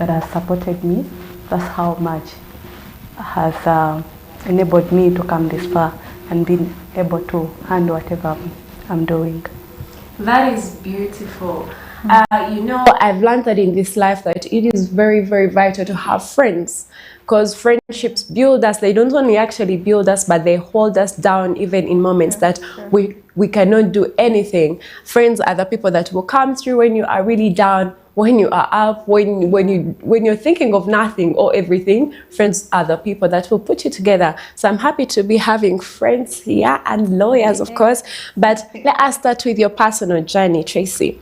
that has supported me. That's how much has enabled me to come this far and being able to handle whatever I'm doing. That is beautiful. I've learned that in this life that it is very, very vital to have friends, because friendships build us. They don't only actually build us, but they hold us down even in moments that we cannot do anything. Friends are the people that will come through when you are really down, when you are up, when you're thinking of nothing or everything. Friends are the people that will put you together. So I'm happy to be having friends here and lawyers, of course. But let us start with your personal journey, Tracy.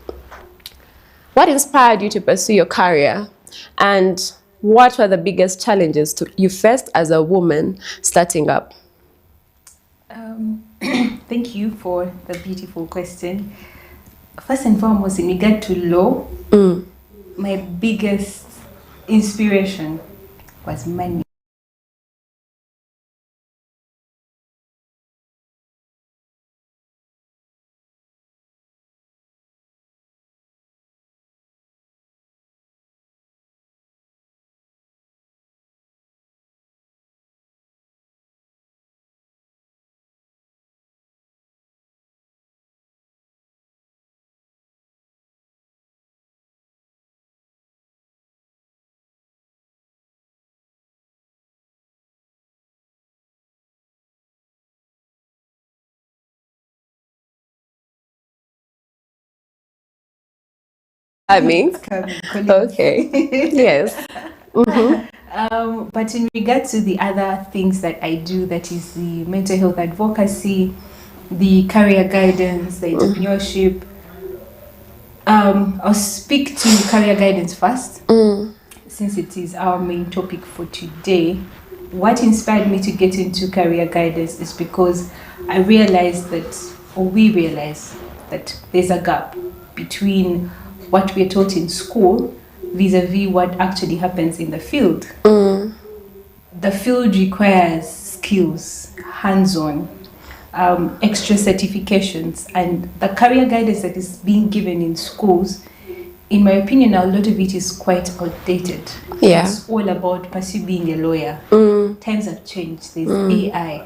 What inspired you to pursue your career, and what were the biggest challenges you faced as a woman starting up? Thank you for the beautiful question. First and foremost, in regard to law, my biggest inspiration was money. Okay. Yes. But in regard to the other things that I do, that is the mental health advocacy, the career guidance, the entrepreneurship, I'll speak to career guidance first, since it is our main topic for today. What inspired me to get into career guidance is because I realized that, or we realized that there's a gap between what we're taught in school vis-a-vis what actually happens in the field. The field requires skills, hands-on, extra certifications, and the career guidance that is being given in schools, in my opinion, a lot of it is quite outdated. Yeah. It's all about pursue being a lawyer. Times have changed. There's AI.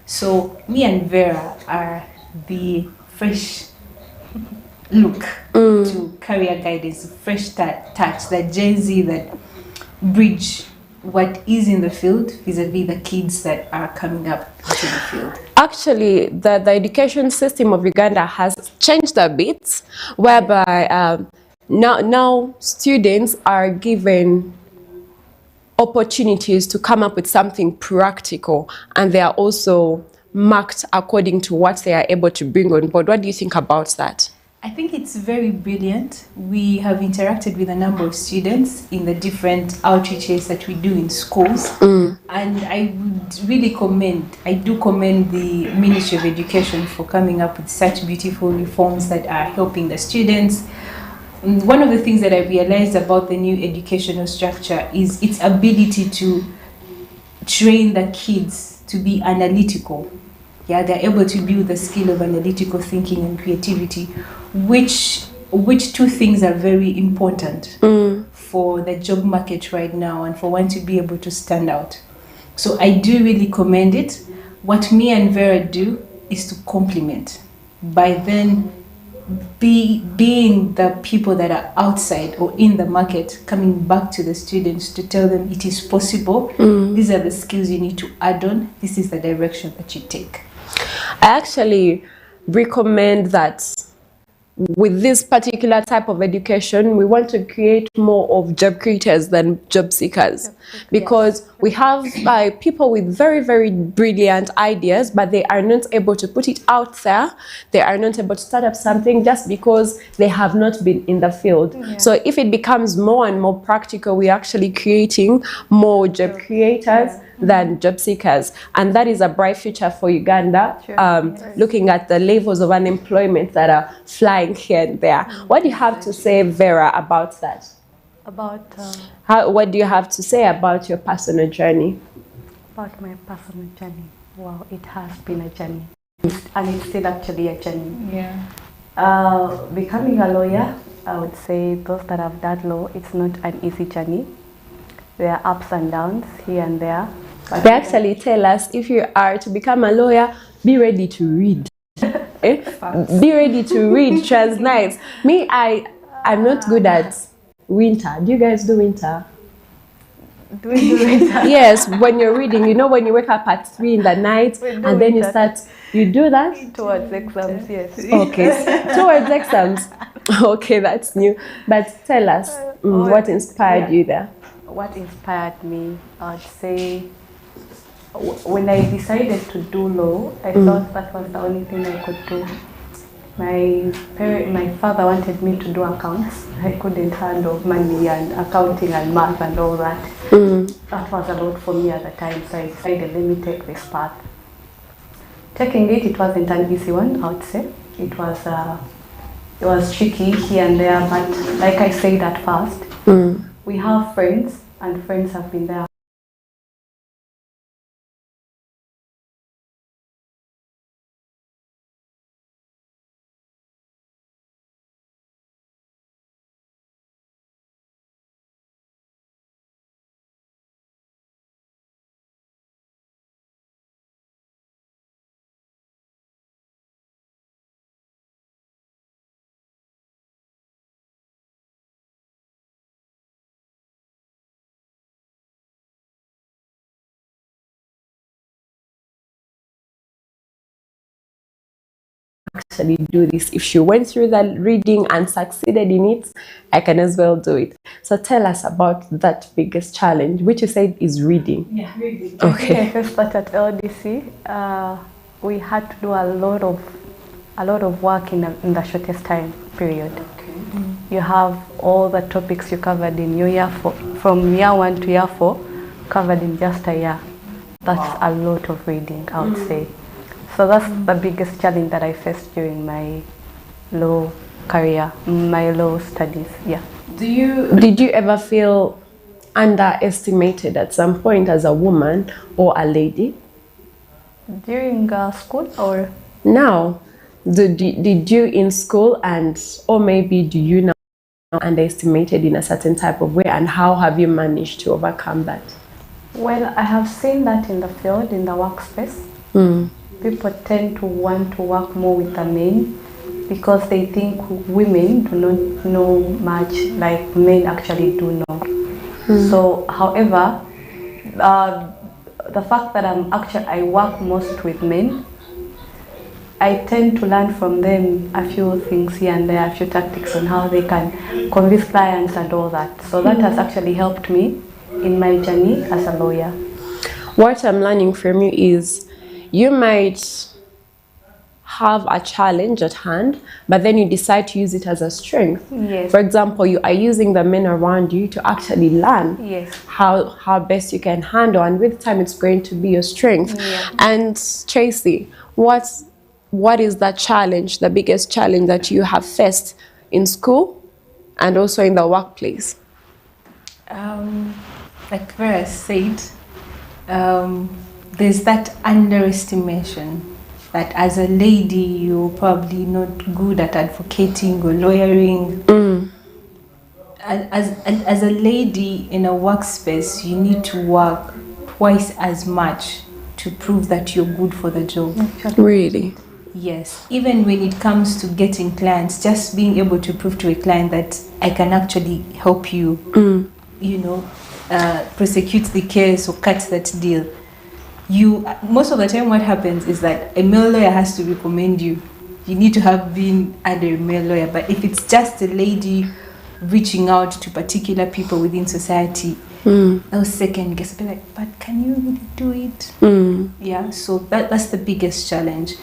So me and Vera are the fresh look to career guidance, fresh touch, that Gen Z that bridge what is in the field vis-a-vis the kids that are coming up into the field. Actually, the education system of Uganda has changed a bit, whereby now students are given opportunities to come up with something practical, and they are also marked according to what they are able to bring on board. What do you think about that? I think it's very brilliant. We have interacted with a number of students in the different outreaches that we do in schools. And I would really commend the Ministry of Education for coming up with such beautiful reforms that are helping the students. One of the things that I realized about the new educational structure is its ability to train the kids to be analytical. Yeah, they're able to build the skill of analytical thinking and creativity, which two things are very important for the job market right now and for one to be able to stand out. So I do really commend it. What me and Vera do is to complement by then being the people that are outside or in the market, coming back to the students to tell them it is possible. These are the skills you need to add on. This is the direction that you take. I actually recommend that with this particular type of education, we want to create more of job creators than job seekers, because we have people with very, very brilliant ideas, but they are not able to put it out there. They are not able to start up something just because they have not been in the field. So if it becomes more and more practical, we're actually creating more job creators than job seekers, and that is a bright future for Uganda. Looking at the levels of unemployment that are flying here and there. What do you have to say, Vera, about that? What do you have to say about your personal journey? About my personal journey, wow, it has been a journey, and it's still actually a journey. Yeah. Becoming a lawyer, I would say those that have done law, it's not an easy journey. There are ups and downs here and there. But They actually tell us if you are to become a lawyer, be ready to read. Eh? Be ready to read. Trust nice. Me, I'm not good at winter. Do you guys do winter? do we do it? Yes, when you're reading, you know, when you wake up at 3 in the night and then you start, you do that? Towards exams, yes. Okay, towards exams. Okay, that's new. But tell us, what inspired you there? What inspired me, I would say, when I decided to do law, I thought that was the only thing I could do. My father wanted me to do accounts. I couldn't handle money and accounting and math and all that. That was a lot for me at the time, so I decided, let me take this path. Taking it, it wasn't an easy one, I would say. It was tricky here and there, but like I said at first, we have friends, and friends have been there. Actually do this. If she went through that reading and succeeded in it, I can as well do it. So tell us about that biggest challenge, which you said is reading. Yeah, reading. Okay. When I first started LDC, we had to do a lot of work in the shortest time period. Okay. You have all the topics you covered in your year from year 1 to year 4, covered in just a year. That's a lot of reading, I would say. So that's the biggest challenge that I faced during my law career, my law studies. Yeah. Did you ever feel underestimated at some point as a woman or a lady? During school or? Now, did you in school, and or maybe do you now underestimated in a certain type of way, and how have you managed to overcome that? Well, I have seen that in the field, in the workspace. People tend to want to work more with the men because they think women do not know much like men actually do know. So, however, the fact that I work most with men, I tend to learn from them a few things here and there, a few tactics on how they can convince clients and all that. So that has actually helped me in my journey as a lawyer. What I'm learning from you is you might have a challenge at hand, but then you decide to use it as a strength. Yes. For example, you are using the men around you to actually learn Yes. how best you can handle, and with time it's going to be your strength. Yeah. And Tracy, what is the challenge, the biggest challenge that you have faced in school and also in the workplace? Like Vera said, there's that underestimation that as a lady you're probably not good at advocating or lawyering. As a lady in a workspace, you need to work twice as much to prove that you're good for the job. Really? Yes, even when it comes to getting clients, just being able to prove to a client that I can actually help you, prosecute the case or cut that deal. Most of the time what happens is that a male lawyer has to recommend you. You need to have been under a male lawyer. But if it's just a lady reaching out to particular people within society, they'll second guess, be like, but can you really do it? Yeah, so that's the biggest challenge.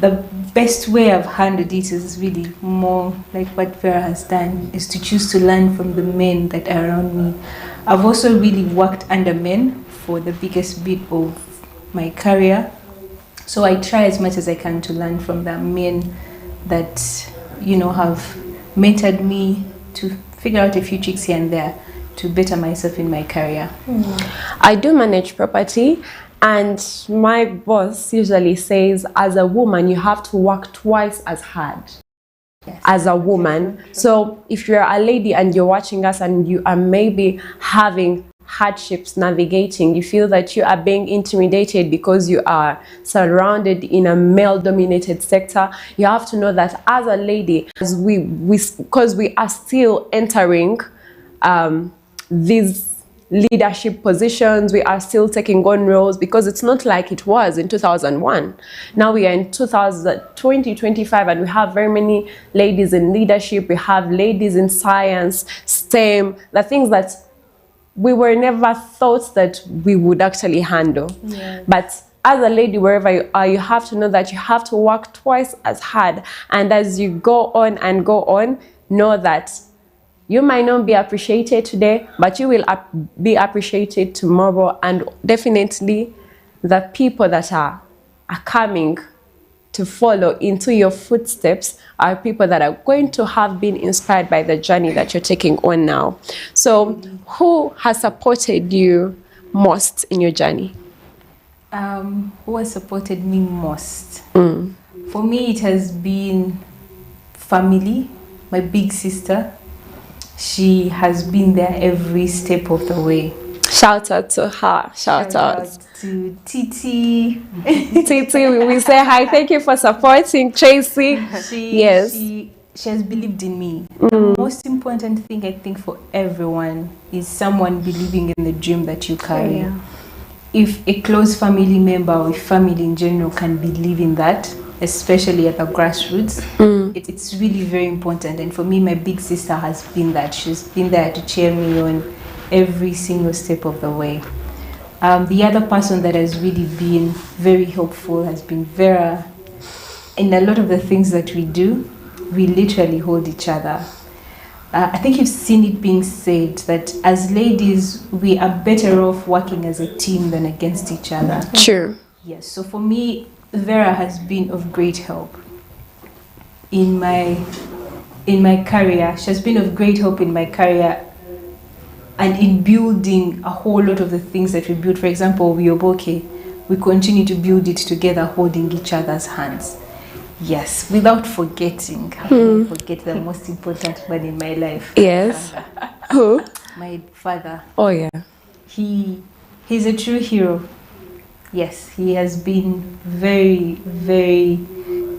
The best way I've handled it is really more like what Vera has done, is to choose to learn from the men that are around me. I've also really worked under men for the biggest bit of my career. So I try as much as I can to learn from the men that, have mentored me to figure out a few tricks here and there to better myself in my career. I do manage property, and my boss usually says, as a woman, you have to work twice as hard as a woman. So if you're a lady and you're watching us and you are maybe having hardships navigating, you feel that you are being intimidated because you are surrounded in a male dominated sector, you have to know that as a lady, as because we are still entering these leadership positions, we are still taking on roles, because it's not like it was in 2001. Now we are in 2025 and we have very many ladies in leadership. We have ladies in science, STEM, the things that we were never thought that we would actually handle. Yes. But as a lady, wherever you are, you have to know that you have to work twice as hard. And as you go on and go on, know that you might not be appreciated today, but you will be appreciated tomorrow. And definitely the people that are coming to follow into your footsteps are people that are going to have been inspired by the journey that you're taking on now. So who has supported you most in your journey? Who has supported me most? For me, it has been family, my big sister. She has been there every step of the way. Shout out to her. Shout out to Titi. Titi, we say hi. Thank you for supporting Tracy. Yes. She has believed in me. The most important thing I think for everyone is someone believing in the dream that you carry. Yeah. If a close family member or family in general can believe in that, especially at the grassroots, it's really very important. And for me, my big sister has been that. She's been there to cheer me on every single step of the way. The other person that has really been very helpful has been Vera. In a lot of the things that we do, we literally hold each other. I think you've seen it being said that as ladies, we are better off working as a team than against each other. True. Yes, so for me, Vera has been of great help in my career. She has been of great help in my career and in building a whole lot of the things that we built. For example, Wioboke, we continue to build it together, holding each other's hands. Yes, without forgetting, how can I forget the most important man in my life? Yes. Who? My father. Oh, yeah. He's a true hero. Yes, he has been very, very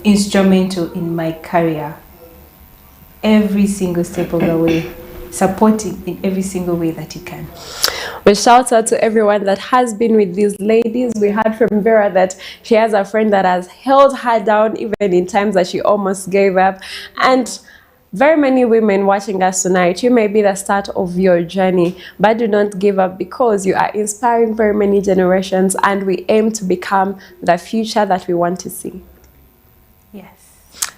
instrumental in my career. Every single step of the way, supporting in every single way that he can. We shout out to everyone that has been with these ladies. We heard from Vera that she has a friend that has held her down even in times that she almost gave up. And very many women watching us tonight, you may be the start of your journey, but do not give up, because you are inspiring very many generations, and we aim to become the future that we want to see. Yes.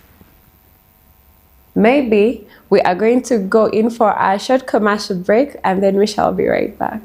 Maybe we are going to go in for a short commercial break, and then we shall be right back.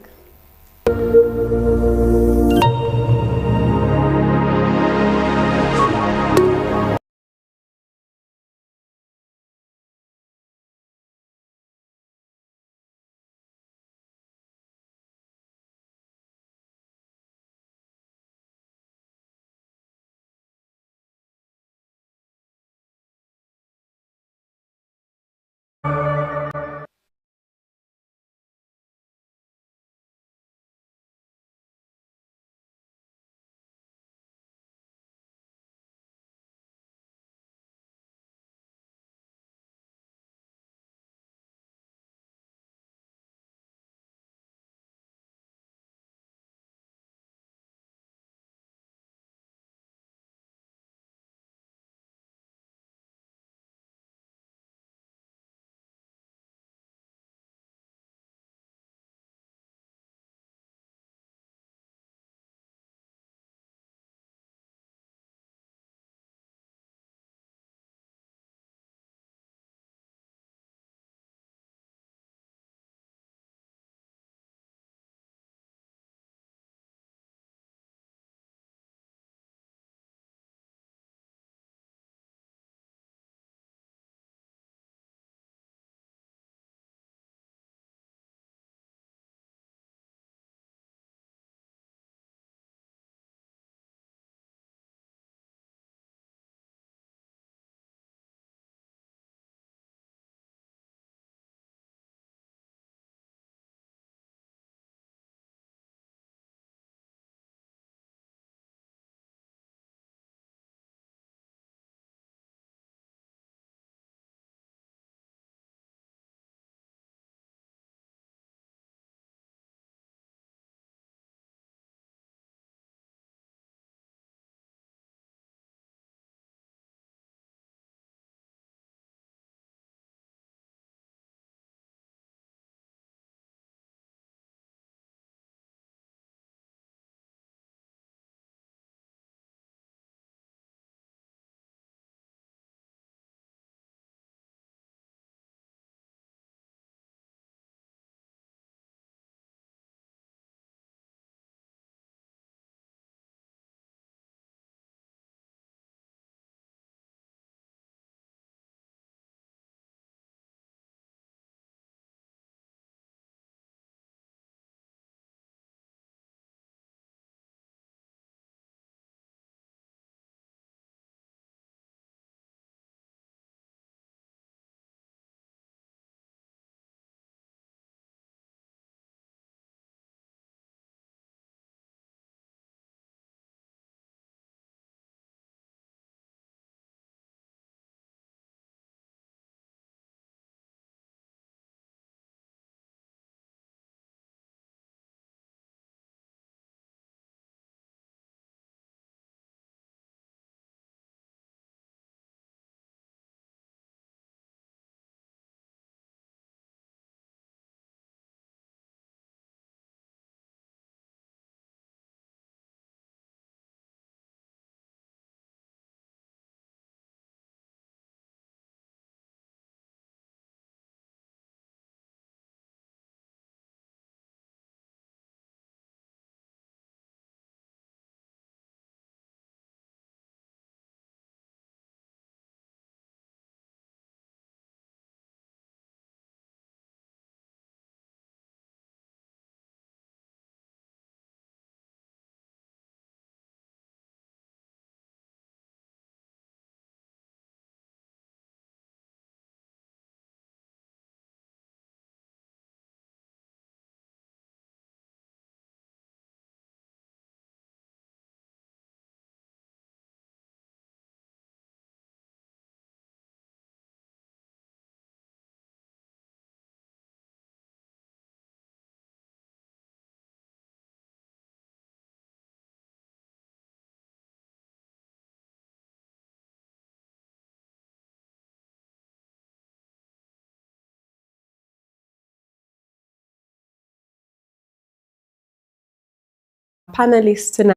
panelists tonight.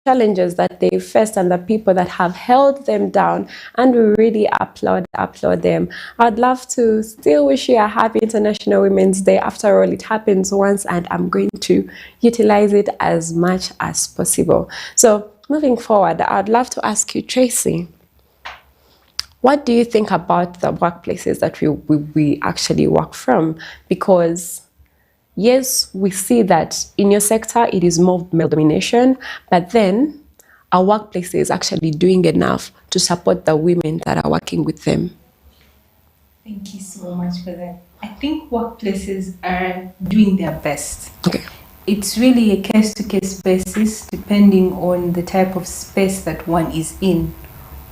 Challenges that they faced and the people that have held them down, and we really applaud them. I'd love to still wish you a happy International Women's Day. After all, it happens once, and I'm going to utilize it as much as possible. So moving forward, I'd love to ask you, Tracy, what do you think about the workplaces that we actually work from? Because yes, we see that in your sector, it is more male domination, but then our workplace is actually doing enough to support the women that are working with them. Thank you so much for that. I think workplaces are doing their best. Okay. It's really a case-to-case basis, depending on the type of space that one is in.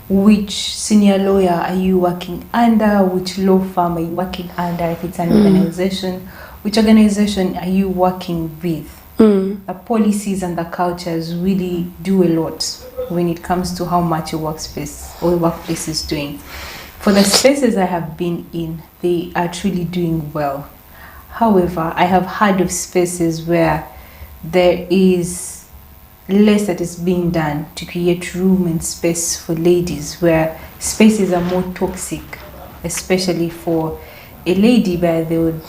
Which senior lawyer are you working under? Which law firm are you working under? If it's an organization, which organization are you working with? The policies and the cultures really do a lot when it comes to how much a workspace or a workplace is doing. For the spaces I have been in, they are truly doing well. However, I have heard of spaces where there is less that is being done to create room and space for ladies, where spaces are more toxic, especially for a lady, where they would,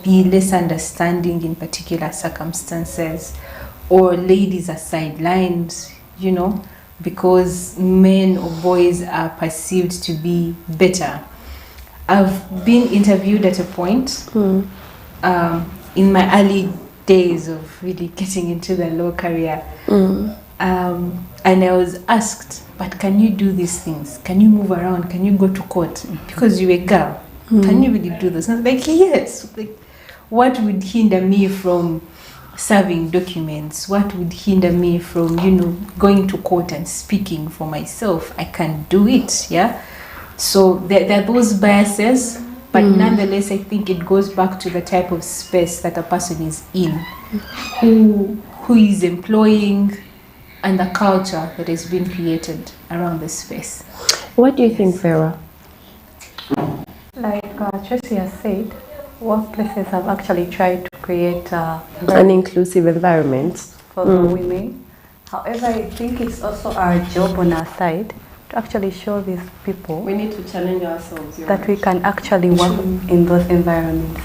be less understanding in particular circumstances, or ladies are sidelined, because men or boys are perceived to be better. I've been interviewed at a point in my early days of really getting into the law career, and I was asked, but can you do these things? Can you move around? Can you go to court? Because you're a girl, can you really do this? And I was like, yes. Like, what would hinder me from serving documents? What would hinder me from, going to court and speaking for myself? I can do it, yeah? So there are those biases, but nonetheless, I think it goes back to the type of space that a person is in, who is employing, and the culture that has been created around the space. What do you think, Vera? Like Tracy has said, workplaces have actually tried to create an inclusive environment for the women. However, I think it's also our job on our side to actually show these people we need to challenge ourselves that we can actually work in those environments.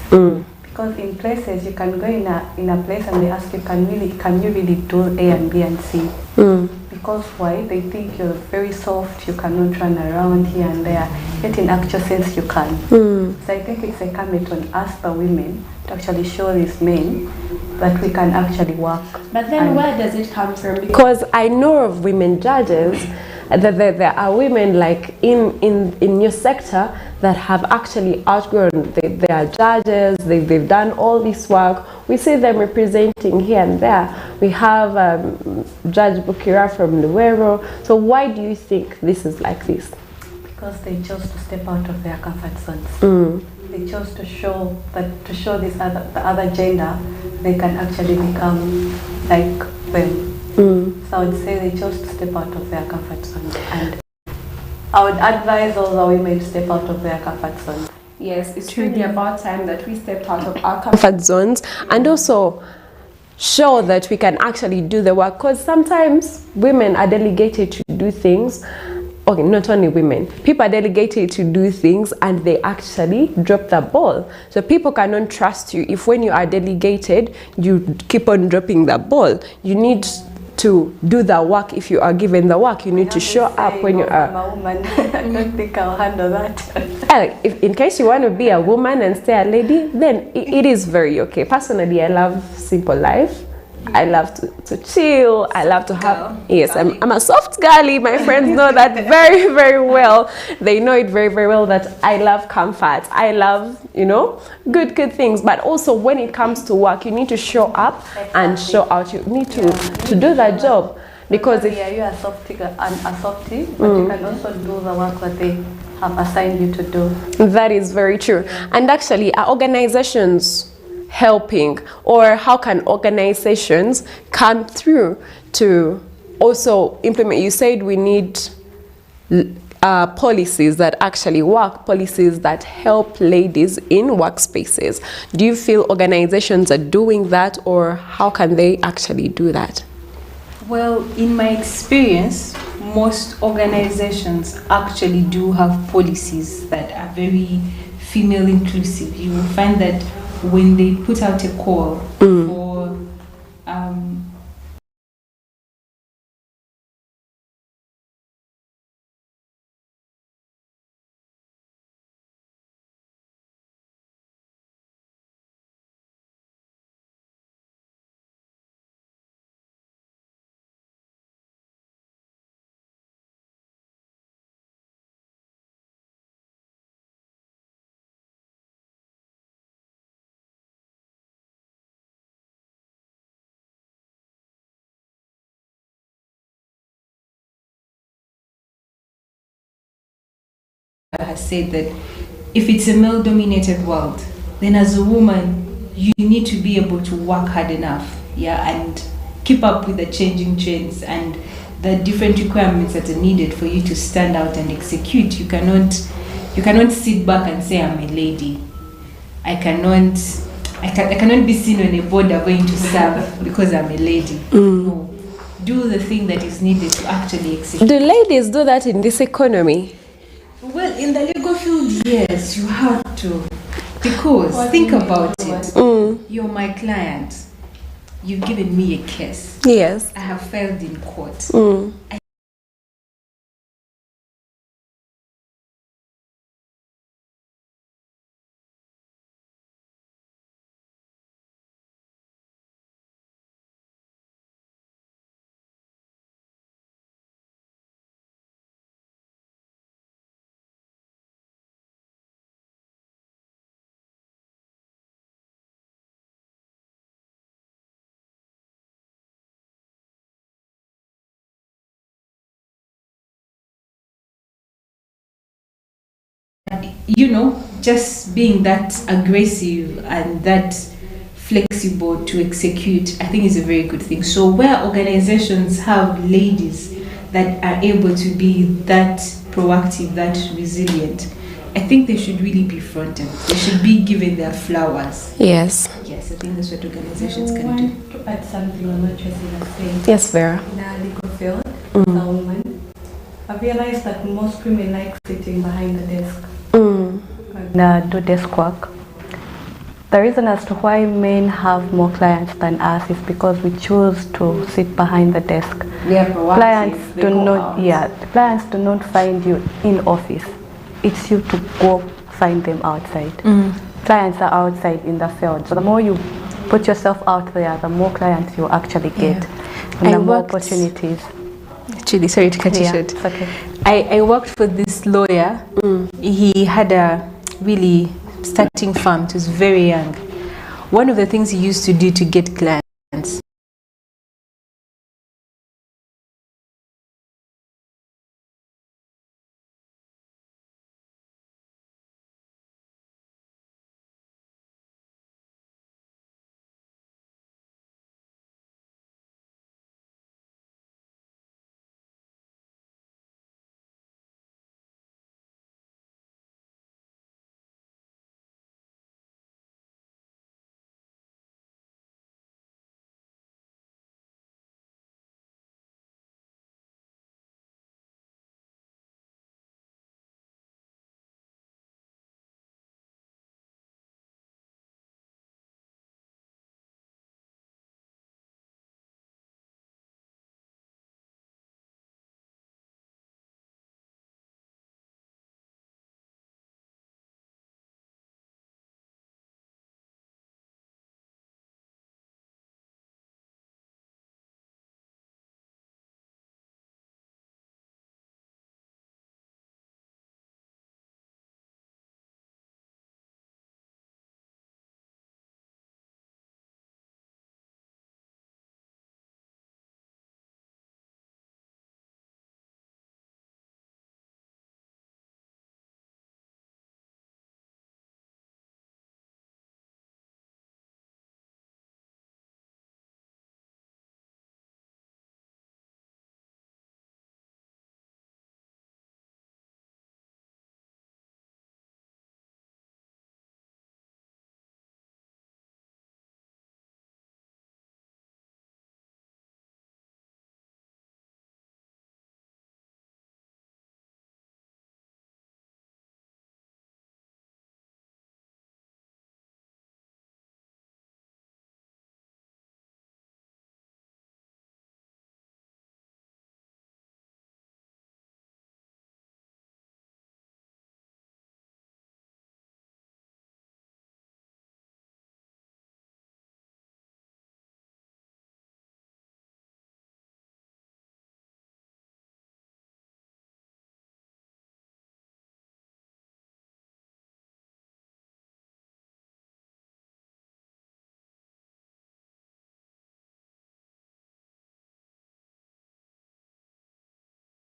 Because in places you can go in a place and they ask you, can you really do A and B and C? Because why? They think you're very soft, you cannot run around here and there. Yet in actual sense you can. So I think it's incumbent on us, the women, to actually show these men that we can actually work. But then where does it come from? Because I know of women judges, that there are women like in your sector that have actually outgrown. They are judges, they've done all this work. We see them representing here and there. We have Judge Bukira from Luwero. So why do you think this is like this? Because they chose to step out of their comfort zones. They chose to show the other gender, they can actually become like them. So I would say they chose to step out of their comfort zone, and I would advise all the women to step out of their comfort zone. Yes, it's really about time that we step out of our comfort zones and also show that we can actually do the work, because sometimes women are delegated to do things. Okay, not only women, people are delegated to do things and they actually drop the ball. So people cannot trust you if when you are delegated, you keep on dropping the ball. You need to do the work. If you are given the work, you need to show up when you are. I'm a woman. I don't think I'll handle that. If in case you want to be a woman and stay a lady, then it is very okay. Personally, I love simple life. I love to chill. I love to have, yes, I'm a soft girly. My friends know that very, very well. They know it very, very well that I love comfort. I love, good things. But also when it comes to work, you need to show up and show out. You need to do that job. Because if you're a softie, but you can also do the work that they have assigned you to do. That is very true. And actually, our organizations helping, or how can organizations come through to also implement? You said we need policies that actually work, policies that help ladies in workspaces. Do you feel organizations are doing that, or how can they actually do that? Well, in my experience, most organizations actually do have policies that are very female inclusive. You will find that when they put out a call for has said that if it's a male-dominated world, then as a woman, you need to be able to work hard enough, and keep up with the changing trends and the different requirements that are needed for you to stand out and execute. You cannot sit back and say, I'm a lady. I cannot be seen on a border going to serve because I'm a lady. No. Do the thing that is needed to actually execute. Do ladies do that in this economy? Well, in the legal field, yes, you have to. Because, think about it. You're my client. You've given me a case. Yes. I have filed in court. Just being that aggressive and that flexible to execute, I think is a very good thing. So where organizations have ladies that are able to be that proactive, that resilient, I think they should really be fronted. They should be given their flowers. Yes. Yes, I think that's what organizations I can want do. to add something on what Tracy was saying. Yes, Vera. In our legal field, as a woman, I've realized that most women like sitting behind the desk and do desk work. The reason as to why men have more clients than us is because we choose to sit behind the desk. They are proactive. Clients do not find you in office. It's you to go find them outside. Clients are outside in the field. So the more you put yourself out there, the more clients you actually get, and the more opportunities. Actually, sorry to cut you short. It's okay. I worked for this lawyer. He had a really starting firm. He was very young. One of the things he used to do to get clients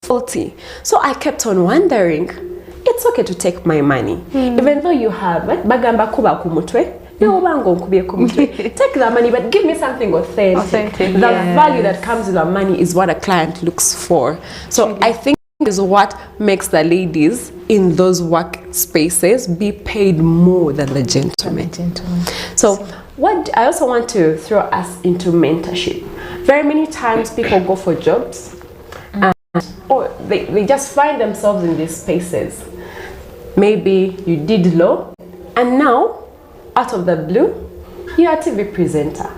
faulty. So I kept on wondering, it's okay to take my money, even though you have bagamba kuba kumutwe. Take the money, but give me something authentic. The value that comes with the money is what a client looks for. So I think is what makes the ladies in those workspaces be paid more than the gentlemen. So what I also want to throw us into mentorship. Very many times people go for jobs or they just find themselves in these spaces. Maybe you did law and now out of the blue, you're a TV presenter.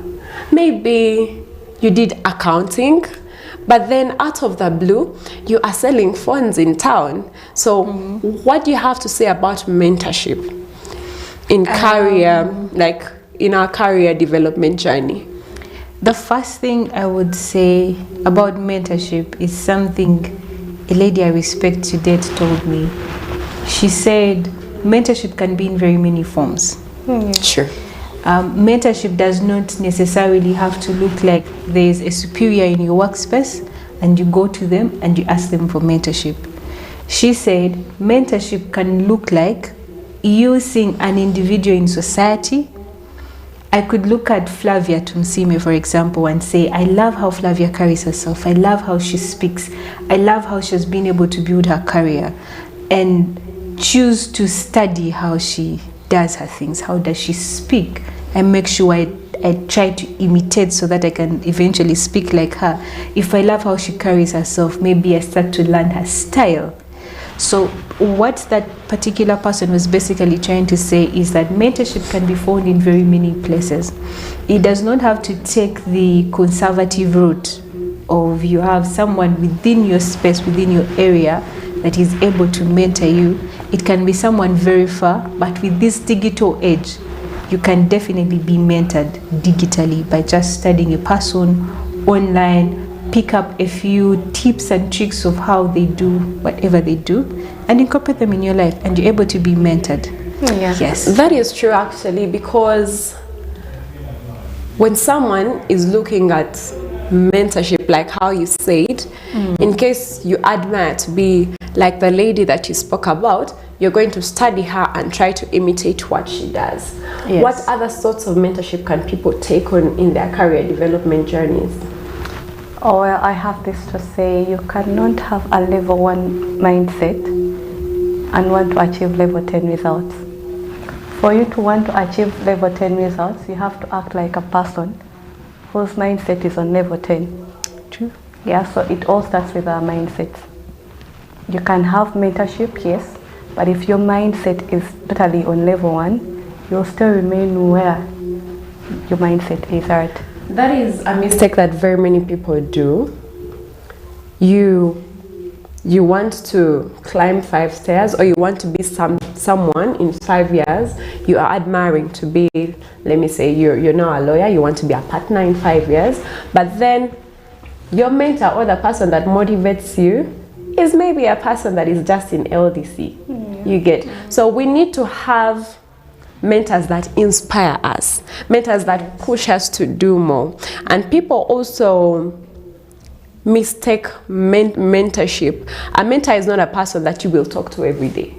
Maybe you did accounting, but then out of the blue, you are selling phones in town. So what do you have to say about mentorship in career, like in our career development journey? The first thing I would say about mentorship is something a lady I respect to date told me. She said mentorship can be in very many forms. Sure. Mentorship does not necessarily have to look like there's a superior in your workspace and you go to them and you ask them for mentorship. She said mentorship can look like you seeing an individual in society. I could look at Flavia Tumsime, for example, and say, I love how Flavia carries herself. I love how she speaks. I love how she's been able to build her career, and choose to study how she does her things. How does she speak? And make sure I try to imitate so that I can eventually speak like her. If I love how she carries herself, maybe I start to learn her style. So what that particular person was basically trying to say is that mentorship can be found in very many places. It does not have to take the conservative route of you have someone within your space, within your area that is able to mentor you. It can be someone very far, but with this digital age, you can definitely be mentored digitally by just studying a person online, pick up a few tips and tricks of how they do whatever they do, and incorporate them in your life, and you're able to be mentored. Yes. That is true actually, because when someone is looking at mentorship, like how you said, in case you admire to be like the lady that you spoke about, you're going to study her and try to imitate what she does. Yes. What other sorts of mentorship can people take on in their career development journeys? Oh, well, I have this to say, you cannot have a level 1 mindset and want to achieve level 10 results. For you to want to achieve level 10 results, you have to act like a person whose mindset is on level 10. True. Yeah, so it all starts with our mindset. You can have mentorship, yes, but if your mindset is totally on level 1, you'll still remain where your mindset is at. That is a mistake that very many people do. You want to climb 5 stairs, or you want to be someone in 5 years. You are admiring to be, let me say, you're now a lawyer, you want to be a partner in 5 years, but then your mentor or the person that motivates you is maybe a person that is just in LDC. You get. So we need to have mentors that inspire us, mentors that push us to do more. And people also mistake mentorship. A mentor is not a person that you will talk to every day.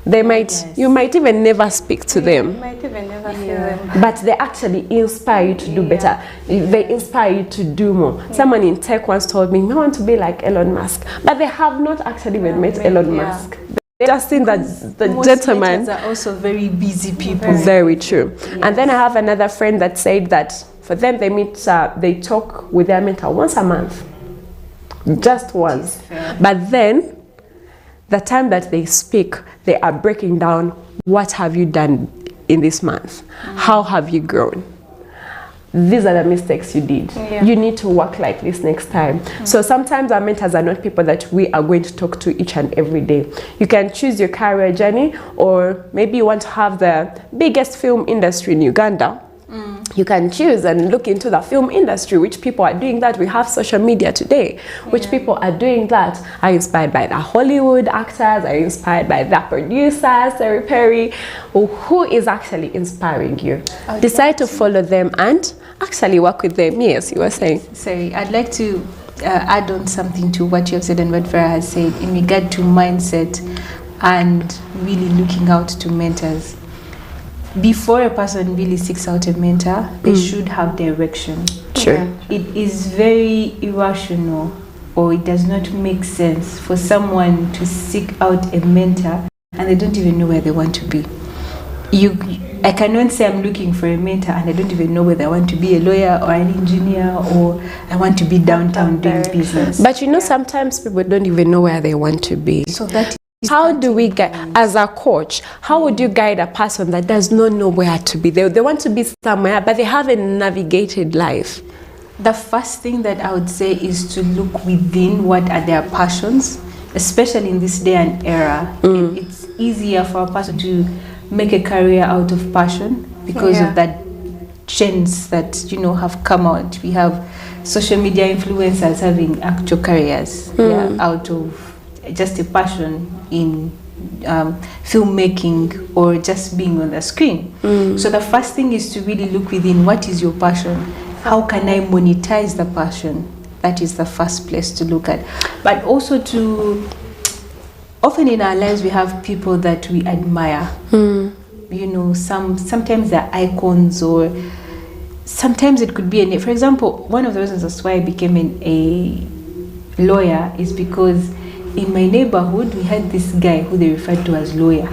They might, you might even never speak to them. You might even never see them. But they actually inspire you to do better. They inspire you to do more. Someone in tech once told me, I want to be like Elon Musk. But they have not actually even met Elon Musk. They just seen that the gentleman. Are also very busy people. Very true. Yes. And then I have another friend that said that for them, they meet, they talk with their mentor once a month. Just once. But then, the time that they speak, they are breaking down, what have you done in this month? How have you grown? These are the mistakes you did. You need to work like this next time. So sometimes our mentors are not people that we are going to talk to each and every day. You can choose your career journey, or maybe you want to have the biggest film industry in Uganda. You can choose and look into the film industry, which people are doing that. We have social media today, which people are doing that, are inspired by the Hollywood actors, are inspired by the producers, Terry Perry, who is actually inspiring you. Decide to follow them and actually work with them. Yes, you were saying. Sorry, I'd like to add on something to what you have said and what Vera has said in regard to mindset and really looking out to mentors. Before a person really seeks out a mentor, they should have direction. Sure. Yeah. It is very irrational, or it does not make sense for someone to seek out a mentor and they don't even know where they want to be. I cannot say I'm looking for a mentor and I don't even know whether I want to be a lawyer or an engineer or I want to be downtown doing business. But you know, sometimes people don't even know where they want to be. So that is How do we guide, as a coach, how would you guide a person that does not know where to be? They want to be somewhere, but they haven't navigated life. the first thing that I would say is to look within what are their passions, especially in this day and era. It's easier for a person to make a career out of passion because of that trends that have come out. We have social media influencers having actual careers out of just a passion in filmmaking or just being on the screen. So the first thing is to really look within what is your passion. How can I monetize the passion? That is the first place to look at. But also often in our lives we have people that we admire. Sometimes they're icons, or sometimes it could be for example, one of the reasons that's why I became a lawyer is because in my neighborhood we had this guy who they referred to as lawyer,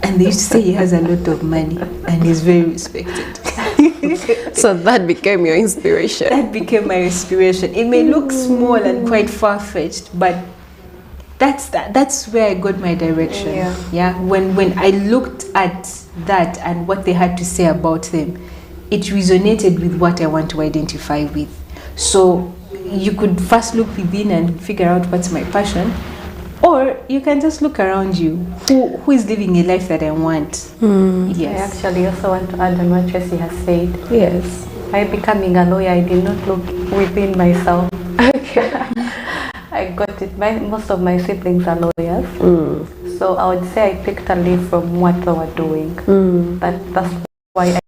and they used to say he has a lot of money and he's very respected. So that became your inspiration. That became my inspiration. It may look small and quite far-fetched, but that's where I got my direction. When I looked at that and what they had to say about them, it resonated with what I want to identify with. So you could first look within and figure out what's my passion, or you can just look around you. Who is living a life that I want? I actually also want to add on what Tracy has said. Yes. By becoming a lawyer, I did not look within myself. Okay. I got it. Most of my siblings are lawyers. So I would say I picked a leaf from what they were doing. That's why I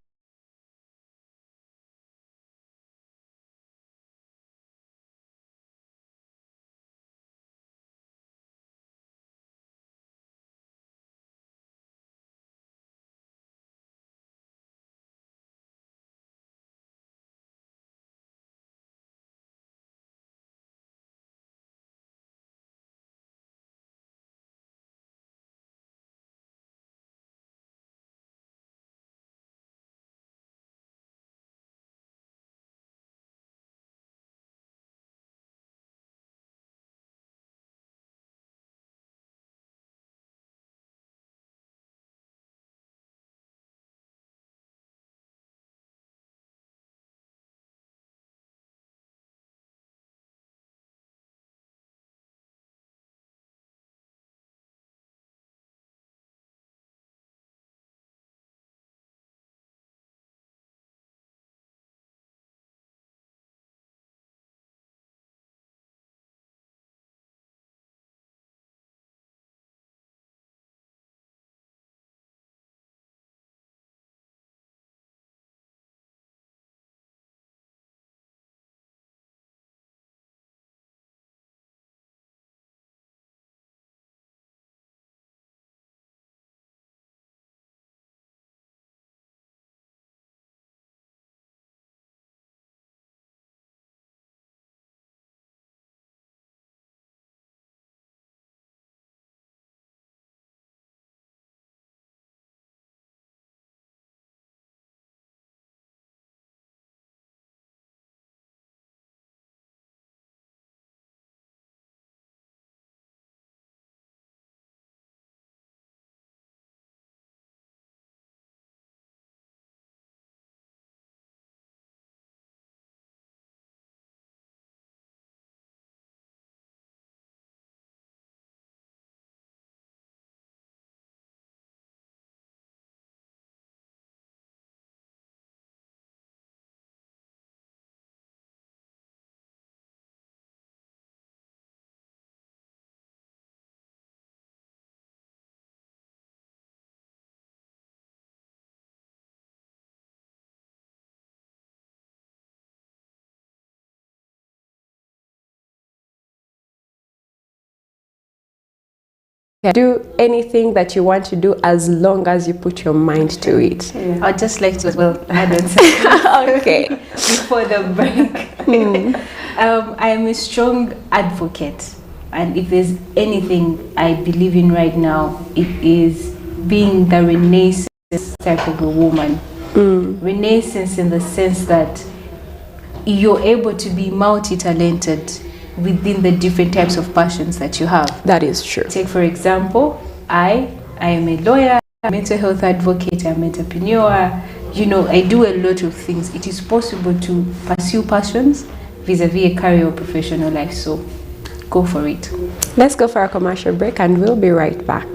can do anything that you want to do as long as you put your mind to it. Yeah. I'd just like to as well add on something. Okay. Before the break. I am a strong advocate, and if there's anything I believe in right now, it is being the renaissance type of a woman. Renaissance in the sense that you're able to be multi-talented within the different types of passions that you have. That is true. Take for example, I am a lawyer, a mental health advocate, I'm an entrepreneur. You know, I do a lot of things. It is possible to pursue passions vis-a-vis a career or professional life. So go for it. Let's go for a commercial break and we'll be right back.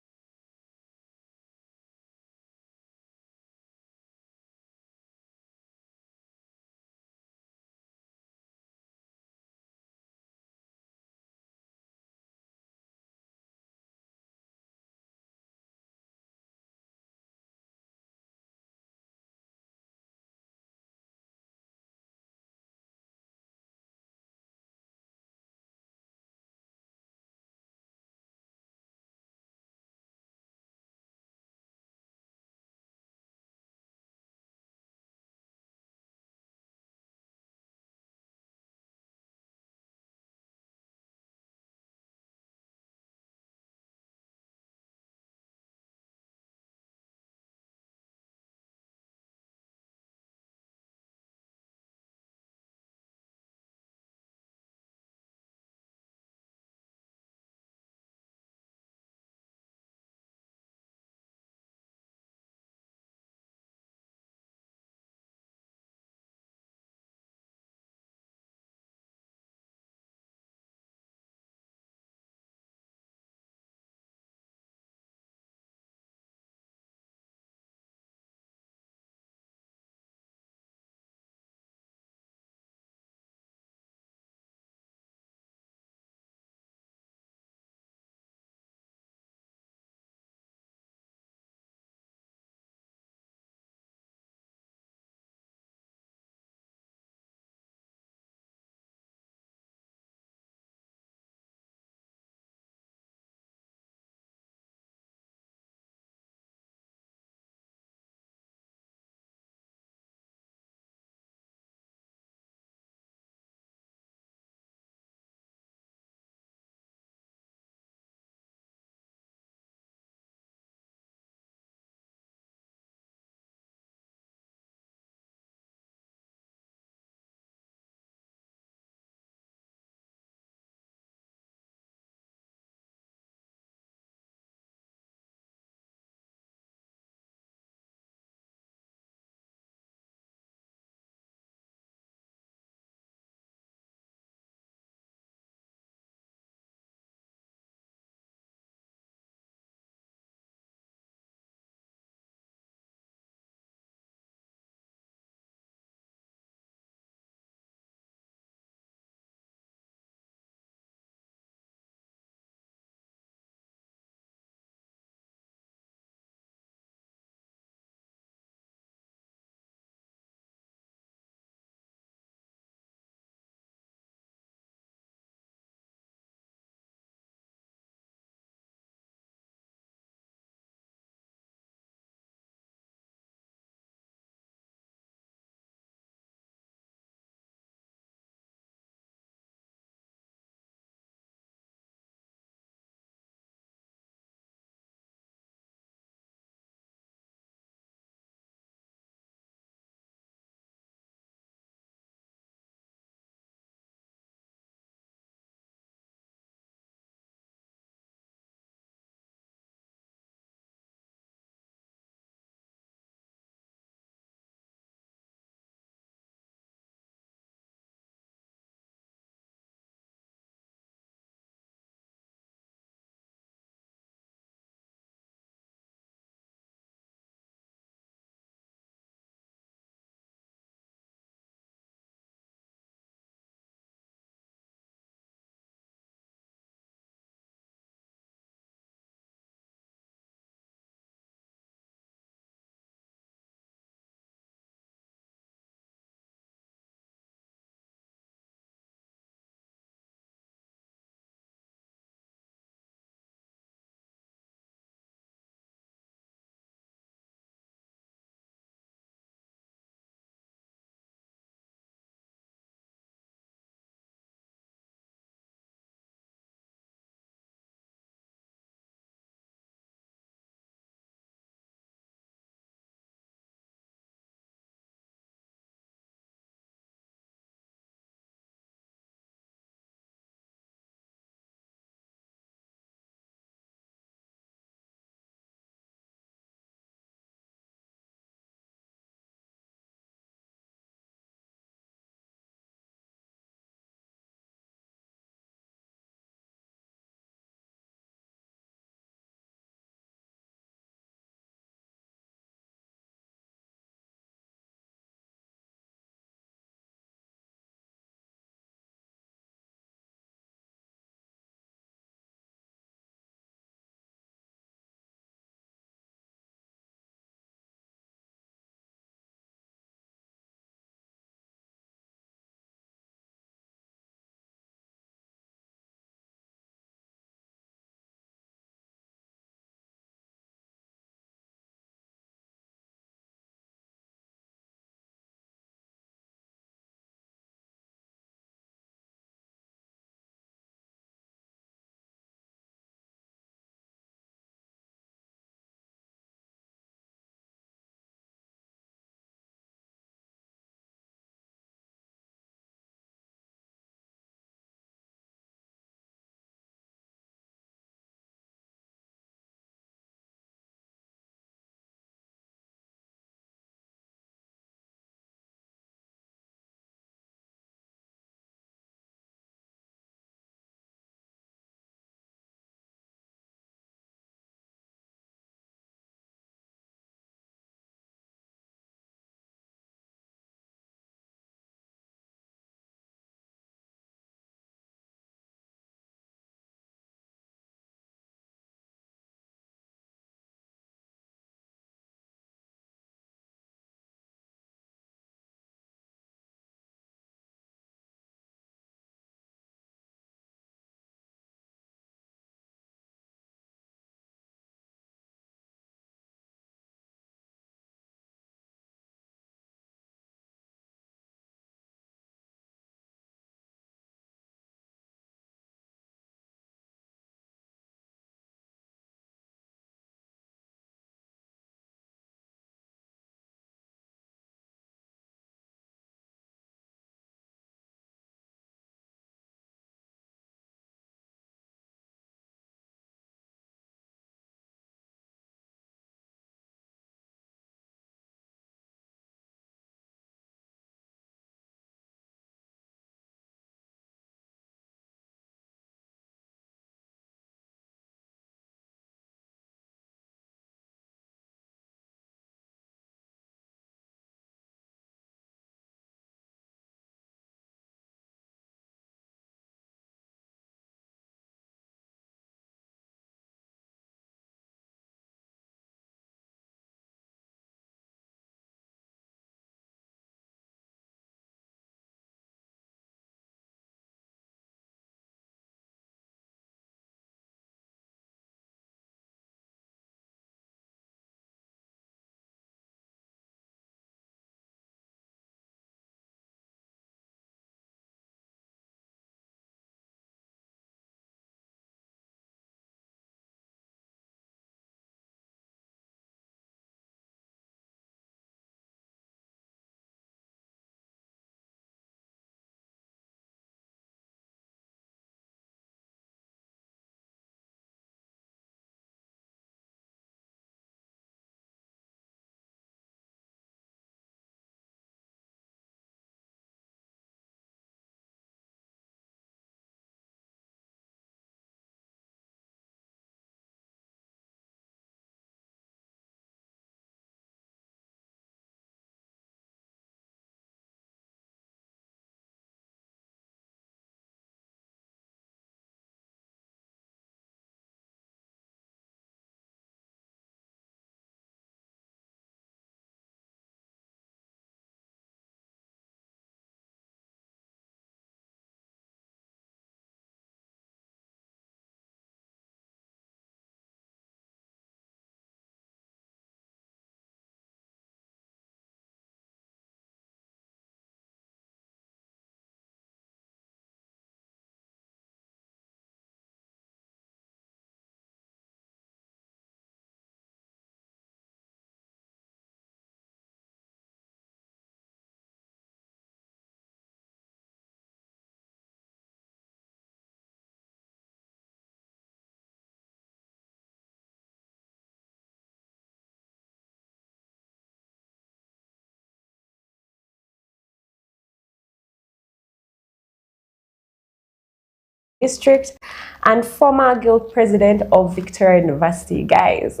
District and former Guild President of Victoria University. Guys,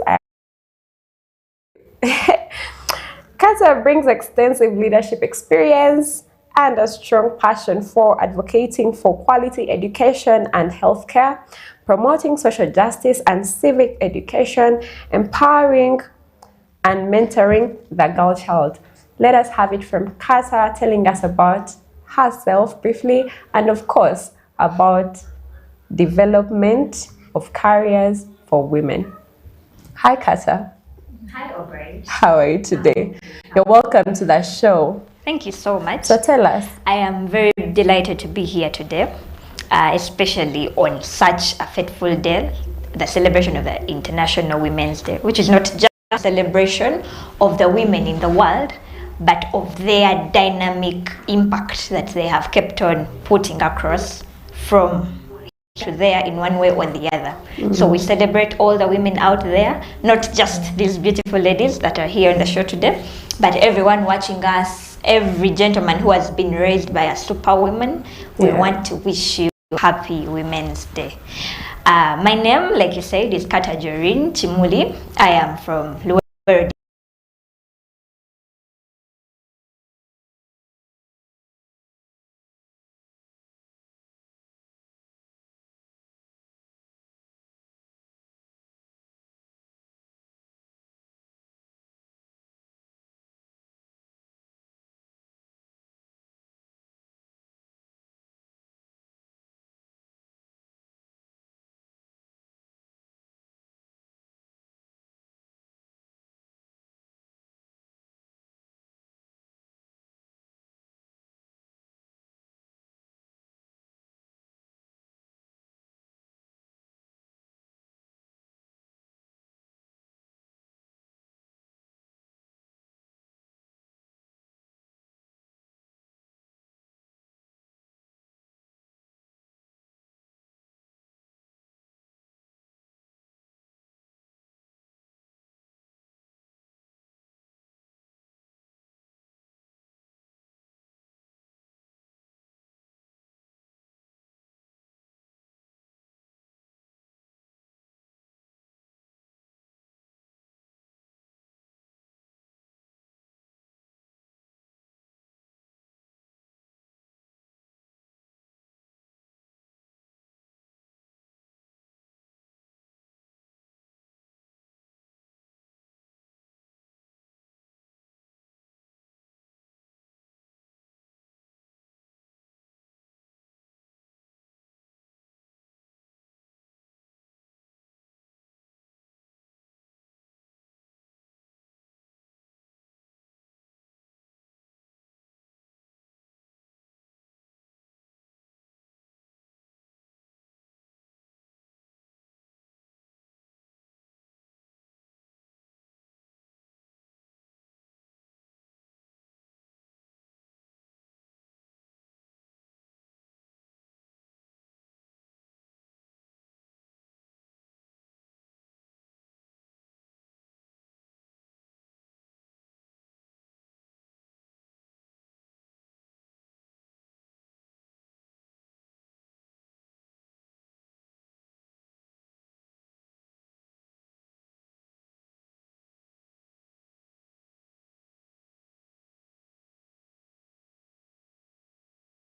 Kata brings extensive leadership experience and a strong passion for advocating for quality education and healthcare, promoting social justice and civic education, empowering and mentoring the girl child. Let us have it from Kata telling us about herself briefly and of course about development of careers for women. Hi Kata. Hi, Aubrey. How are you today? You're welcome to the show. Thank you so much. So tell us. I am very delighted to be here today, especially on such a fateful day, the celebration of the International Women's Day, which is not just a celebration of the women in the world, but of their dynamic impact that they have kept on putting across from to there in one way or the other. So we celebrate all the women out there, not just these beautiful ladies that are here on the show today, but everyone watching us, every gentleman who has been raised by a superwoman. We want to wish you happy Women's Day. My name, like you said, is Kata Jorin Chimuli. I am from Luweero.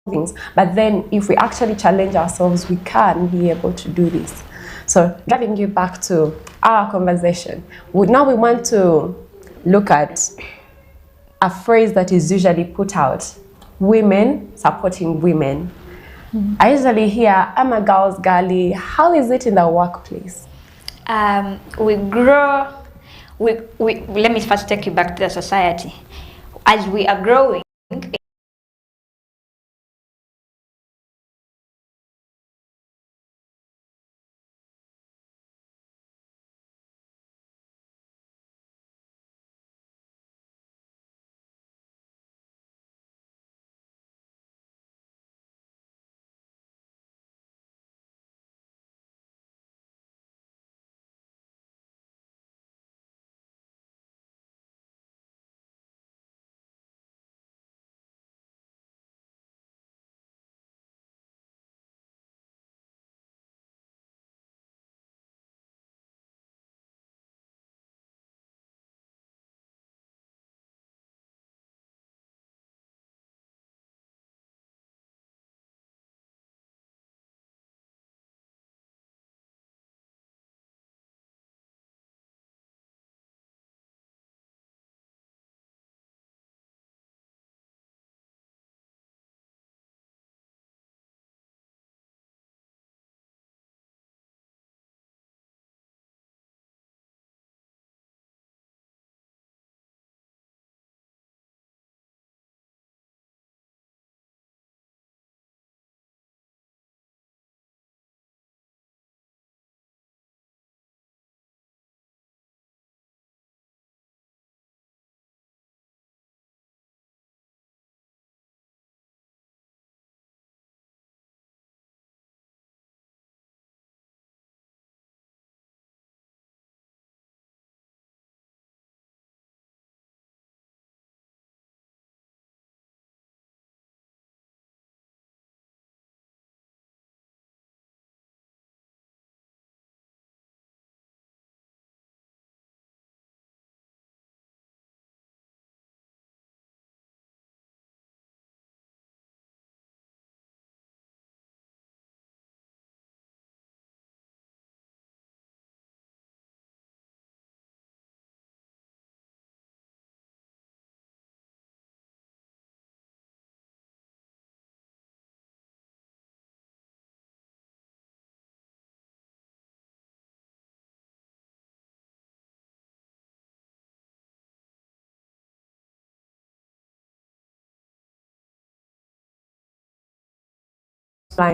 Things, but then if we actually challenge ourselves, we can be able to do this. So driving you back to our conversation, now we want to look at a phrase that is usually put out: women supporting women. I usually hear, I'm a girl's girlie. How is it in the workplace? We grow, let me first take you back to the society. As we are growing,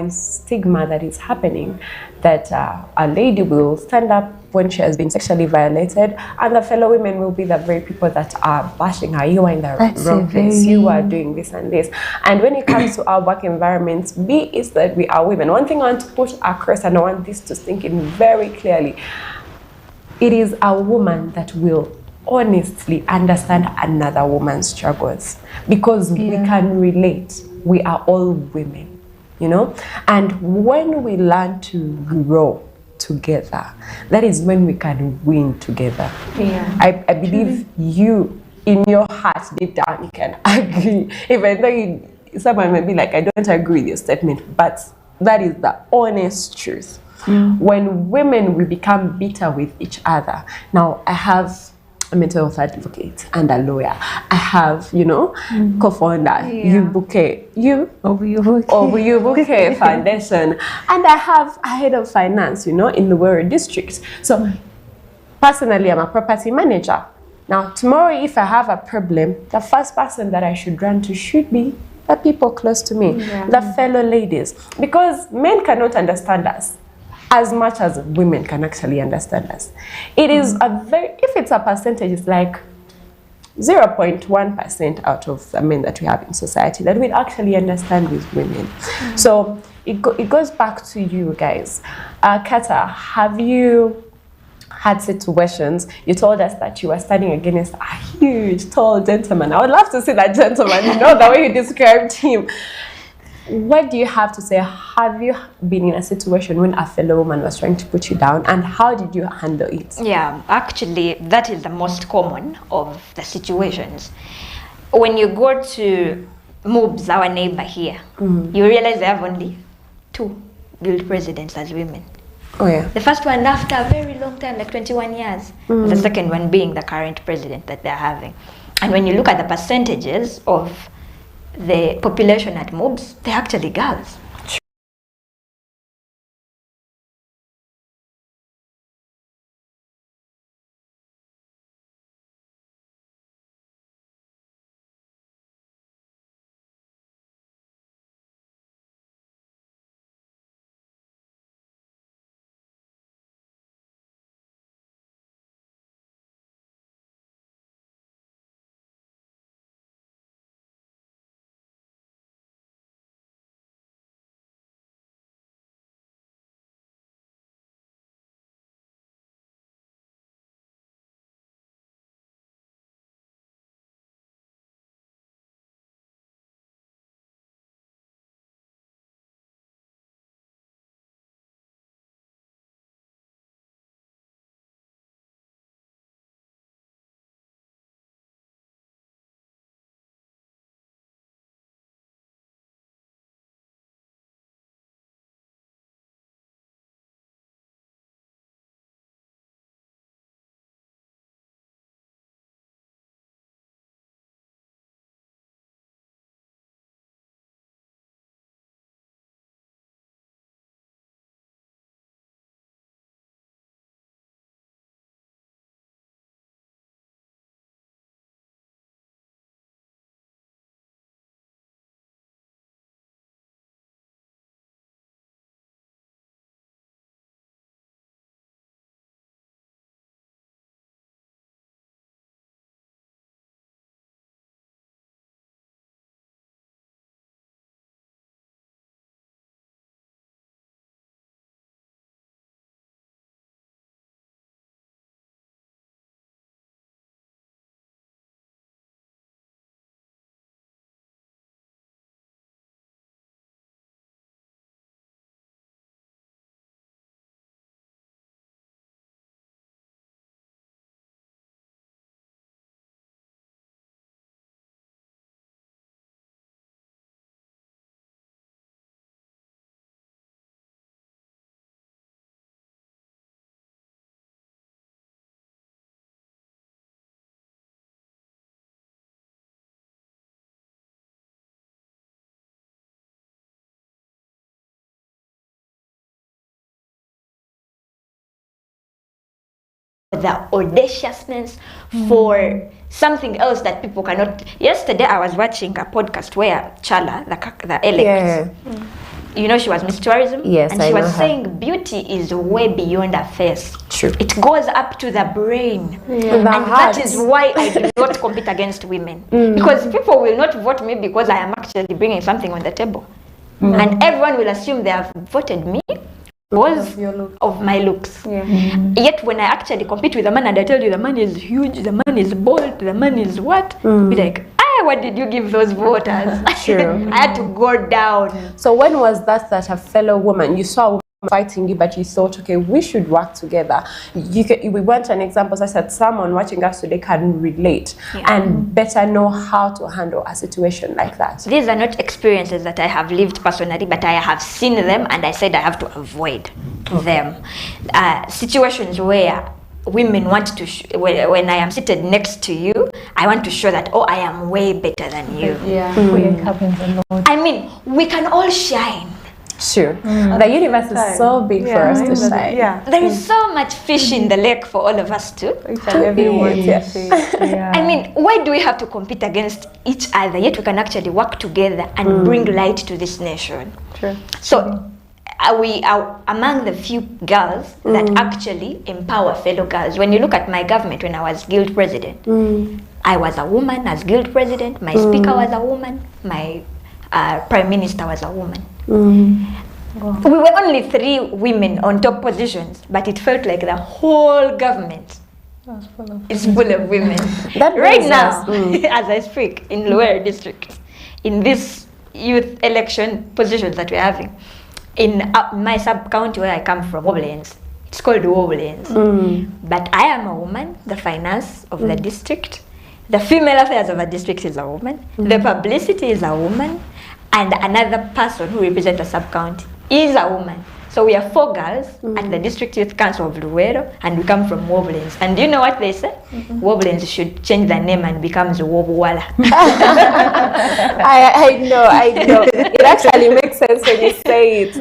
stigma that is happening, that a lady will stand up when she has been sexually violated, and the fellow women will be the very people that are bashing her. You are in the wrong place. You are doing this and this. And when it comes to our work environments, be it that we are women. One thing I want to put across, and I want this to sink in very clearly, it is a woman that will honestly understand another woman's struggles, because we can relate. We are all women. You know, and when we learn to grow together, that is when we can win together. I believe you, in your heart, deep down, you can agree, even though someone may be like, I don't agree with your statement, but that is the honest truth. When women, we become bitter with each other. Now, I have a mental health advocate and a lawyer. I have, co-founder, Ubuke Foundation, and I have a head of finance, in the Warrior District. So personally, I'm a property manager. Now, tomorrow, if I have a problem, the first person that I should run to should be the people close to me, the fellow ladies, because men cannot understand us as much as women can actually understand us. It is if it's a percentage, it's like 0.1% out of the men that we have in society that will actually understand these women. So it goes back to you guys. Kata, have you had situations, you told us that you were standing against a huge, tall gentleman. I would love to see that gentleman, the way you described him. What do you have to say? Have you been in a situation when a fellow woman was trying to put you down, and how did you handle it? Yeah, actually, that is the most common of the situations. When you go to Moobs, our neighbor here, you realize they have only 2 guild presidents as women. Oh yeah. The first one after a very long time, like 21 years. The second one being the current president that they're having. And when you look at the percentages of the population at Moobs, they're actually girls. The audaciousness for something else that people cannot. Yesterday I was watching a podcast where Chala, the elect, you know, she was Miss Tourism. Yes, and I she was know her. saying beauty is way beyond a face. True. It goes up to the brain. The And heart. that is why I do not compete against women. Because people will not vote me because I am actually bringing something on the table. And everyone will assume they have voted me because of my looks. Yet when I actually compete with a man and I tell you the man is huge, the man is bold, the man is what? Be like, what did you give those voters? True. I had to go down. So when was that a fellow woman, you saw a woman fighting you, but you thought, okay, we should work together? We went to an example. I said, someone watching us today can relate and better know how to handle a situation like that. These are not experiences that I have lived personally, but I have seen them and I said I have to avoid them. Situations where women want to, when I am seated next to you, I want to show that, oh, I am way better than you. It happens a lot. I mean, we can all shine. Sure. The universe is so big for us to shine. There is so much fish in the lake for all of us to I mean, why do we have to compete against each other, yet we can actually work together and bring light to this nation? True. So we are among the few girls that actually empower fellow girls. When you look at my government, when I was guild president, I was a woman as guild president, my speaker was a woman, my prime minister was a woman. We were only 3 women on top positions, but it felt like the whole government is full of women. Right now, as I speak, in Luere district, in this youth election positions that we're having, in my sub-county where I come from, Wobblands, it's called Wobblands. But I am a woman, the finance of the district, the female affairs of the district is a woman, the publicity is a woman, and another person who represents the sub-county is a woman. So we are 4 girls at the District Youth Council of Luero, and we come from Wobblands. And do you know what they say? Wobblands should change the name and becomes Wobwala. I know. It actually makes sense when you say it.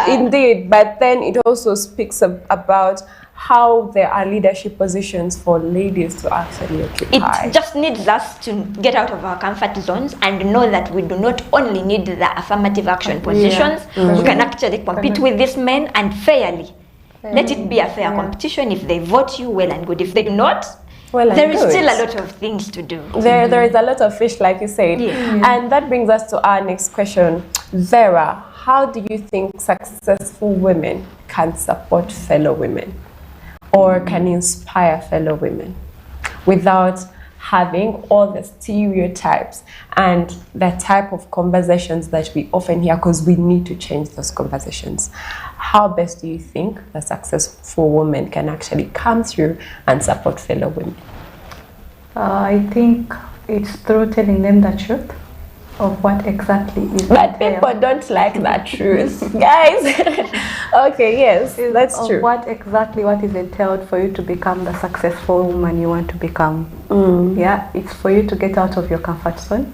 Indeed. But then it also speaks about how there are leadership positions for ladies to actually occupy. It just needs us to get out of our comfort zones and know that we do not only need the affirmative action positions, we can actually compete with these men and fairly. Let it be a fair competition. If they vote you, well and good. If they do not, there is still a lot of things to do. There is a lot of fish, like you said. And that brings us to our next question. Vera, how do you think successful women can support fellow women or can inspire fellow women without having all the stereotypes and the type of conversations that we often hear, because we need to change those conversations? How best do you think the successful woman can actually come through and support fellow women? I think it's through telling them the truth of what exactly is. But people don't like that truth, guys. Okay, yes, that's true. What is entailed for you to become the successful woman you want to become. Yeah, it's for you to get out of your comfort zone.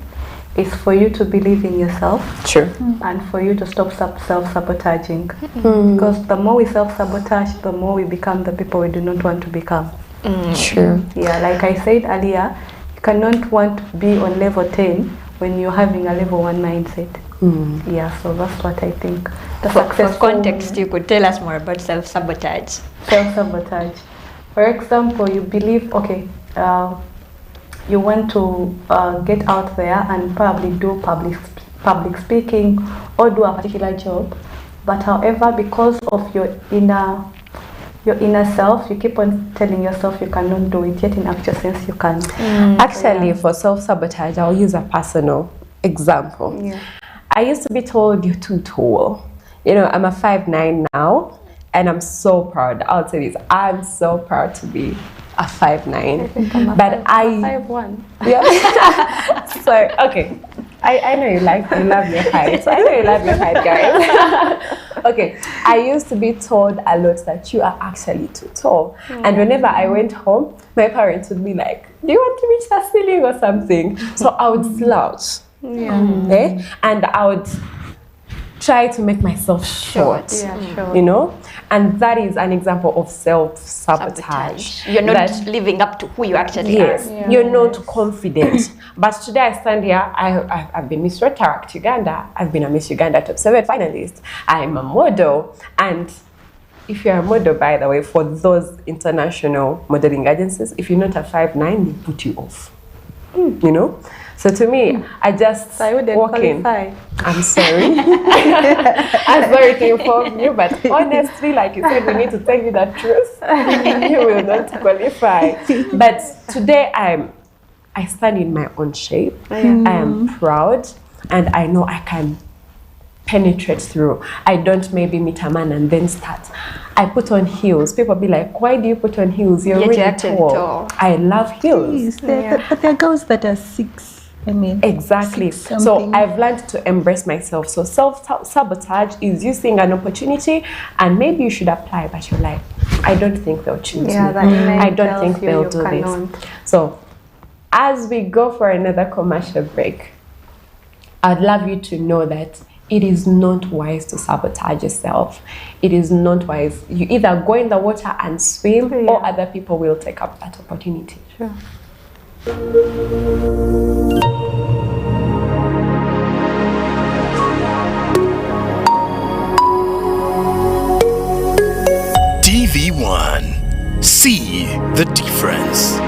It's for you to believe in yourself. True. And for you to stop self-sabotaging. Because the more we self-sabotage, the more we become the people we do not want to become. True. Yeah, like I said earlier, you cannot want to be on level 10 when you're having a level 1 mindset. Yeah, so that's what I think. For context, you could tell us more about self-sabotage. Self-sabotage. For example, you believe, okay, you want to get out there and probably do public speaking or do a particular job, but however, because of your inner self, you keep on telling yourself you cannot do it, yet in actual sense you can. Actually, for self-sabotage, I'll use a personal example. I used to be told you're too tall. You know, I'm a 5'9" now, and I'm so proud. I'll say this, I'm so proud to be a 5'9". But I 5'1". Yeah. So okay, I know you love your height. So I know you love your height, guys. Okay, I used to be told a lot that you are actually too tall. And whenever I went home, my parents would be like, do you want to reach the ceiling or something? So I would slouch. And I would try to make myself short. You know? And that is an example of self-sabotage. You're not living up to who you actually are. Yes, you're not confident. But today I stand here, I've been Miss Rotaract Uganda, I've been a Miss Uganda Top 7 finalist, I'm a model, and if you're a model, by the way, for those international modeling agencies, if you're not a 5'9", they put you off. You know? So to me, I just walk in. I'm sorry. I'm sorry to inform you, but honestly, like you said, we need to tell you the truth. You will not qualify. But today, I stand in my own shape. I am proud, and I know I can penetrate through. I don't maybe meet a man and then start. I put on heels. People be like, why do you put on heels? You're really tall. I love heels. But there are girls that are 6. I mean, exactly. So I've learned to embrace myself. So self-sabotage is you seeing an opportunity and maybe you should apply, but you're like, I don't think they'll choose me. I don't think they'll do this. So as we go for another commercial break, I'd love you to know that it is not wise to sabotage yourself. It is not wise. You either go in the water and swim, or other people will take up that opportunity. Sure. TV1. See the difference.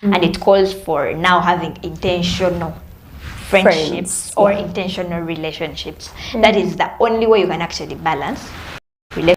and it calls for now having intentional friendships or intentional relationships. That is the only way you can actually balance relationships.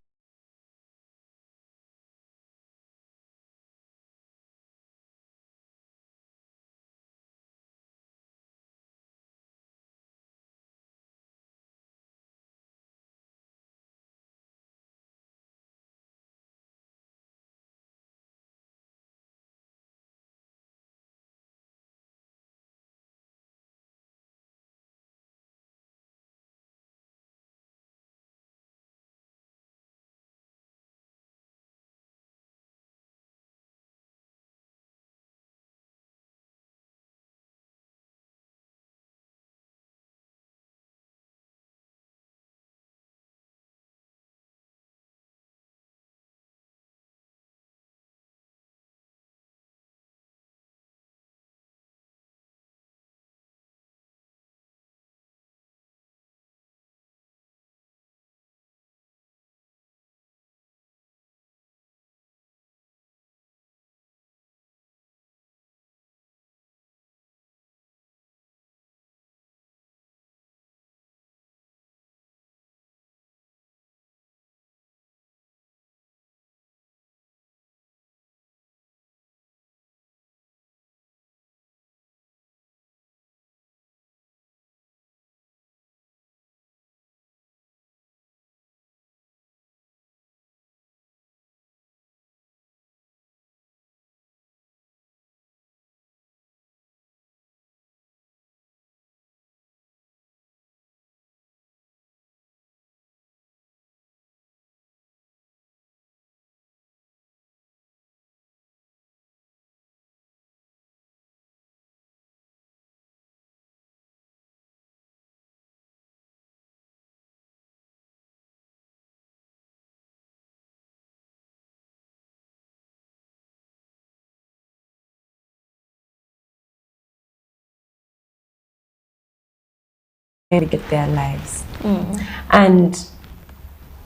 Navigate their lives. And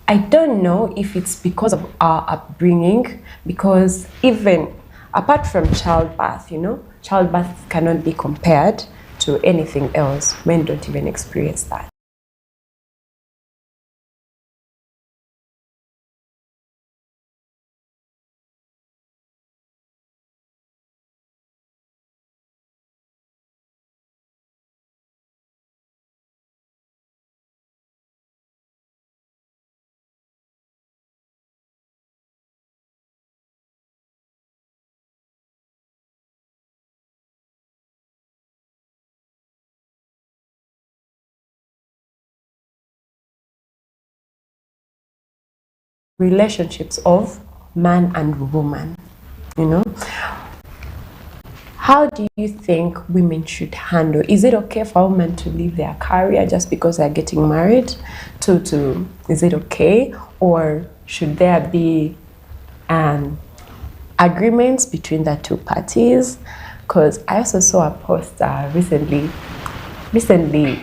I don't know if it's because of our upbringing, because even apart from childbirth, childbirth cannot be compared to anything else. Men don't even experience that. Relationships of man and woman, How do you think women should handle? Is it okay for women to leave their career just because they're getting married? Is it okay? Or should there be agreements between the two parties? Because I also saw a post recently,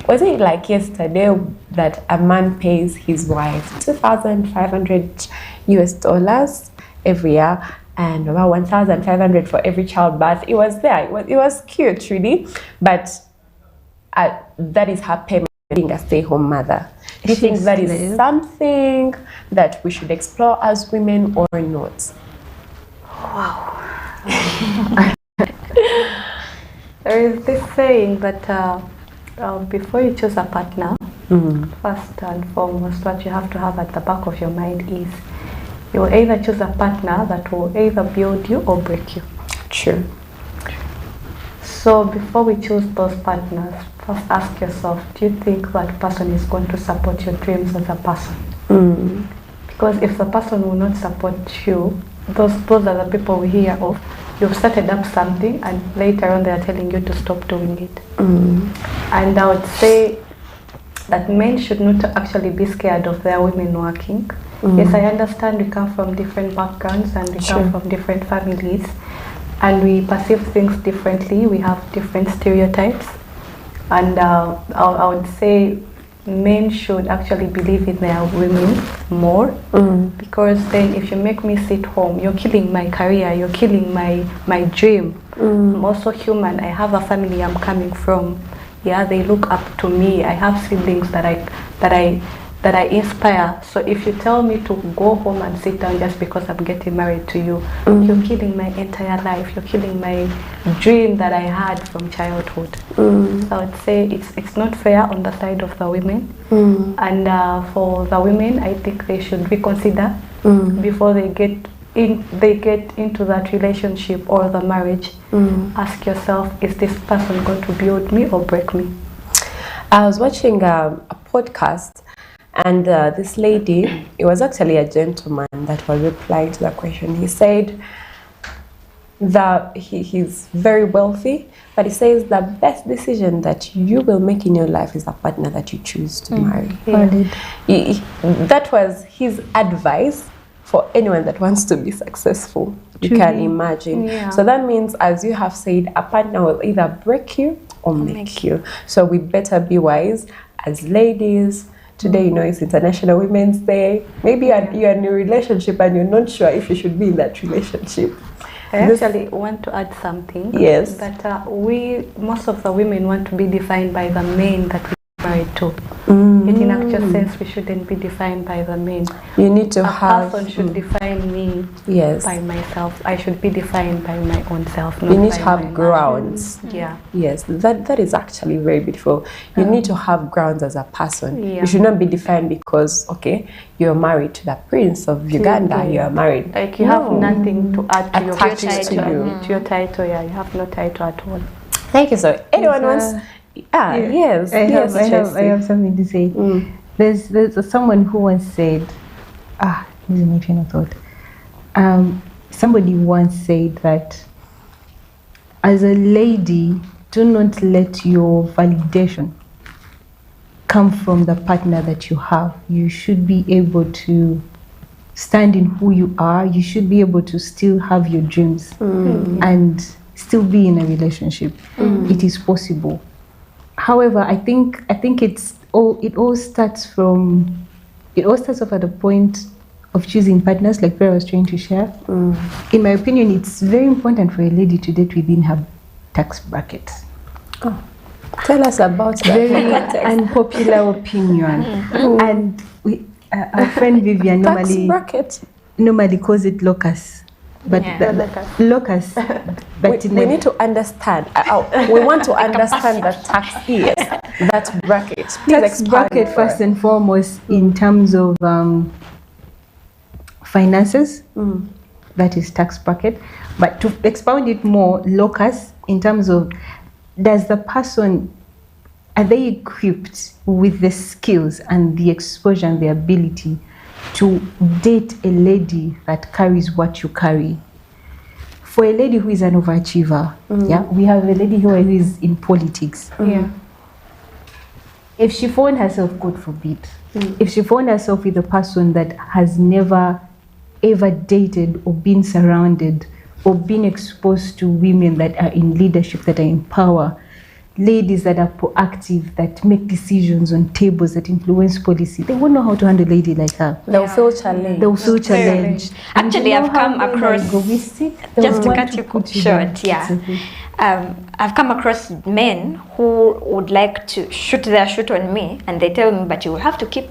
was it like yesterday, that a man pays his wife $2,500 every year and about 1,500 for every childbirth. It was there. It was cute, really. But that is her payment being a stay-home mother. Do you think that is something that we should explore as women or not? Wow. There is this saying that before you choose a partner, first and foremost, what you have to have at the back of your mind is you will either choose a partner that will either build you or break you. True. So before we choose those partners, first ask yourself, do you think that person is going to support your dreams as a person? Because if the person will not support you, those are the people we hear of. You've started up something and later on they are telling you to stop doing it. And I would say that men should not actually be scared of their women working. Yes, I understand we come from different backgrounds and we come from different families and we perceive things differently. We have different stereotypes. And I would say men should actually believe in their women more, because then if you make me sit home, you're killing my career, you're killing my dream. I'm also human. I have a family I'm coming from. Yeah, they look up to me. I have siblings that I inspire. So if you tell me to go home and sit down just because I'm getting married to you, you're killing my entire life. You're killing my dream that I had from childhood. So I would say it's not fair on the side of the women. And for the women, I think they should reconsider before they get into that relationship or the marriage. Ask yourself, is this person going to build me or break me? I was watching a podcast, and this lady, it was actually a gentleman that was replying to the question. He said that he's very wealthy, but he says the best decision that you will make in your life is the partner that you choose to marry. That was his advice for anyone that wants to be successful. You can imagine. So that means, as you have said, a partner will either break you or make you. So we better be wise as ladies. Today, you know, it's International Women's Day. Maybe you're in a relationship and you're not sure if you should be in that relationship. I actually want to add something. Yes. That most of the women want to be defined by the men that we are married to. Yet in actual sense, we shouldn't be defined by the men. You need to a person should define me by myself. I should be defined by my own self. Not you need by to have grounds. Yeah. Yes, that is actually very beautiful. You need to have grounds as a person. Yeah. You should not be defined because, okay, you're married to the Prince of Uganda. You are married. Like you have nothing to add to your title. To your title. Yeah, you have no title at all. Thank you, sir. Anyone wants? Yes. I have something to say. There's someone who once said, losing my train of thought. Somebody once said that as a lady, do not let your validation come from the partner that you have. You should be able to stand in who you are. You should be able to still have your dreams and still be in a relationship. It is possible. However, I think it all starts off at a point of choosing partners, like Vera was trying to share. In my opinion, it's very important for a lady to date within her tax bracket. Tell us about that. Very unpopular opinion. And our friend Vivian normally calls it locus. But locus. But we need to understand. We want to understand the tax is that bracket. Please tax bracket first and foremost in terms of finances. That is tax bracket. But to expound it more, locus in terms of are they equipped with the skills and the exposure and the ability to date a lady that carries what you carry? For a lady who is an overachiever, we have a lady who is in politics. If she found herself, God forbid, if she found herself with a person that has never ever dated or been surrounded or been exposed to women that are in leadership, that are in power, ladies that are proactive, that make decisions on tables, that influence policy, they won't know how to handle a lady like her. They'll feel challenged. Actually, I've come across, just to cut you short, I've come across men who would like to shoot their shot on me, and they tell me, but you will have to quit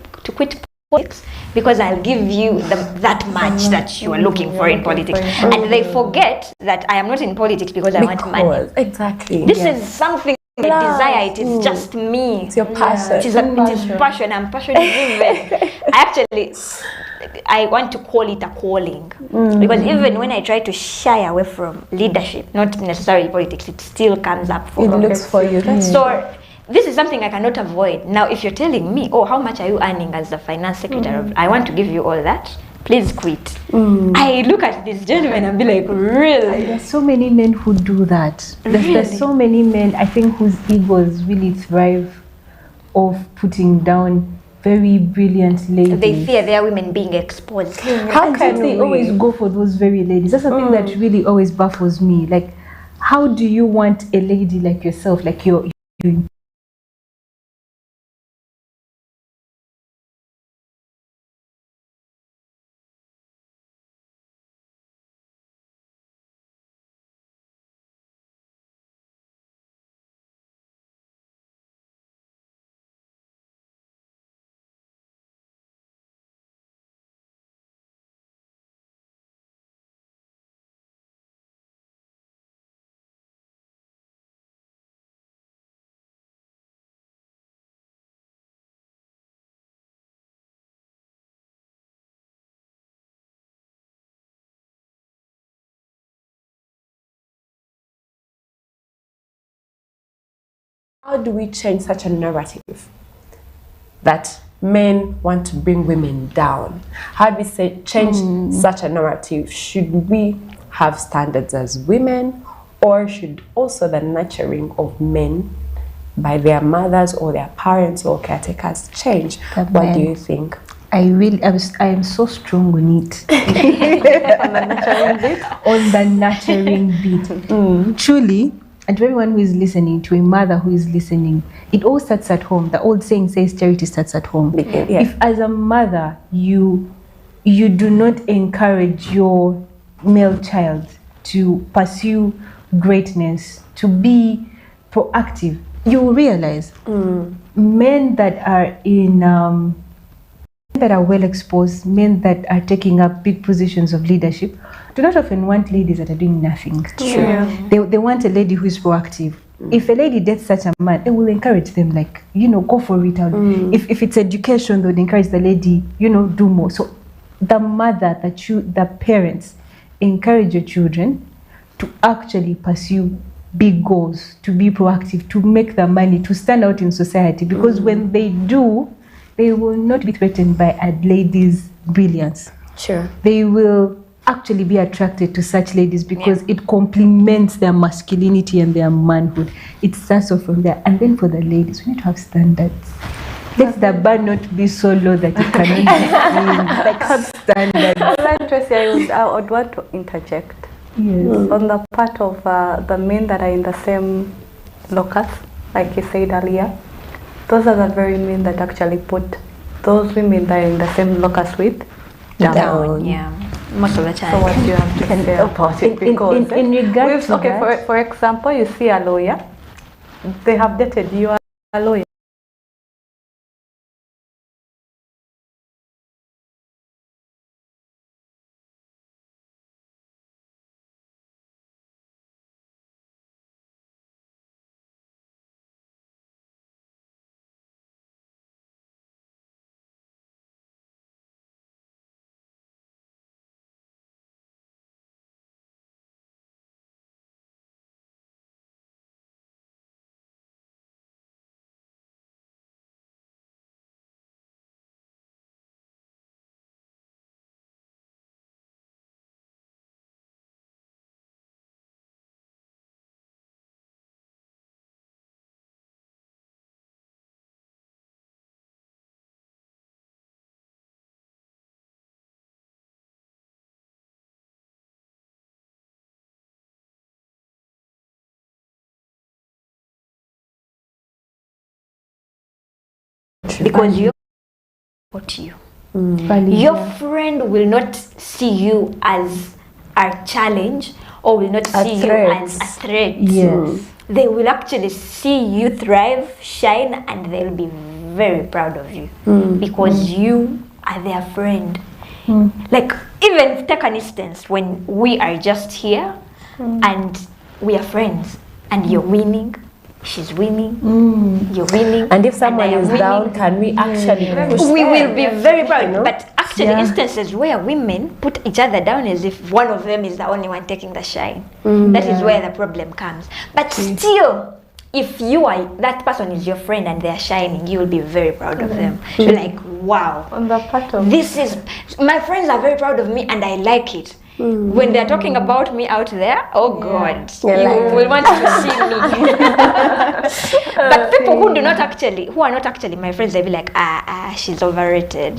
politics because I'll give you that much that you are looking for in politics. And they forget that I am not in politics because I want money. Exactly. This is something I desire. It is just me. It's your passion. It is passion. I'm passionate driven. I want to call it a calling because even when I try to shy away from leadership, not necessarily politics, it still comes up for me. It looks for you. So this is something I cannot avoid. Now, if you're telling me, how much are you earning as the finance secretary? I want to give you all that. Please quit. I look at this gentleman and be like, really? There's so many men who do that. There's so many men, I think, whose egos really thrive of putting down very brilliant ladies. They fear their women being exposed. How can they always go for those very ladies? That's the thing that really always baffles me. Like, how do you want a lady like yourself, like you're how do we change such a narrative that men want to bring women down? How do we change such a narrative? Should we have standards as women, or should also the nurturing of men by their mothers or their parents or caretakers change? What do you think? I am so strong on it. On the nurturing bit? On the nurturing bit. Truly, and to everyone who is listening, to a mother who is listening, it all starts at home. The old saying says charity starts at home. Yeah. If as a mother you do not encourage your male child to pursue greatness, to be proactive, you will realize men that are that are well exposed, men that are taking up big positions of leadership, do not often want ladies that are doing nothing. Sure. They want a lady who is proactive. If a lady dates such a man, they will encourage them, like, go for it. If it's education, they would encourage the lady, do more. So the mother, the parents, encourage your children to actually pursue big goals, to be proactive, to make the money, to stand out in society. Because when they do, they will not be threatened by a lady's brilliance. Sure. They will actually be attracted to such ladies because it complements their masculinity and their manhood. It starts off from there. And then for the ladies, we need to have standards. Let the bar not be so low that it cannot be seen. Like, have standards. Tracy, I would want to interject. Yes. On the part of the men that are in the same locus, like you said earlier, those are the very men that actually put those women that are in the same locus with down. Yeah, most of the time. So what do you have to say about it? Because in regards to that, for example, you see a lawyer, they have dated, you are a lawyer. Because you support you. Your friend will not see you as a challenge or will not see you as a threat. Yes. They will actually see you thrive, shine, and they'll be very proud of you because you are their friend. Like, even take an instance when we are just here and we are friends and you're winning. She's winning, you're winning. And if someone and is down, can we actually push we them? will be very proud. You know? But actually, instances where women put each other down as if one of them is the only one taking the shine. That is where the problem comes. But still, if you are, that person is your friend and they're shining, you will be very proud of them. You're like, wow. On the part of This is, my friends are very proud of me and I like it. When they're talking about me out there, oh God, you will want to see me. But people who are not actually my friends, they'll be like, she's overrated.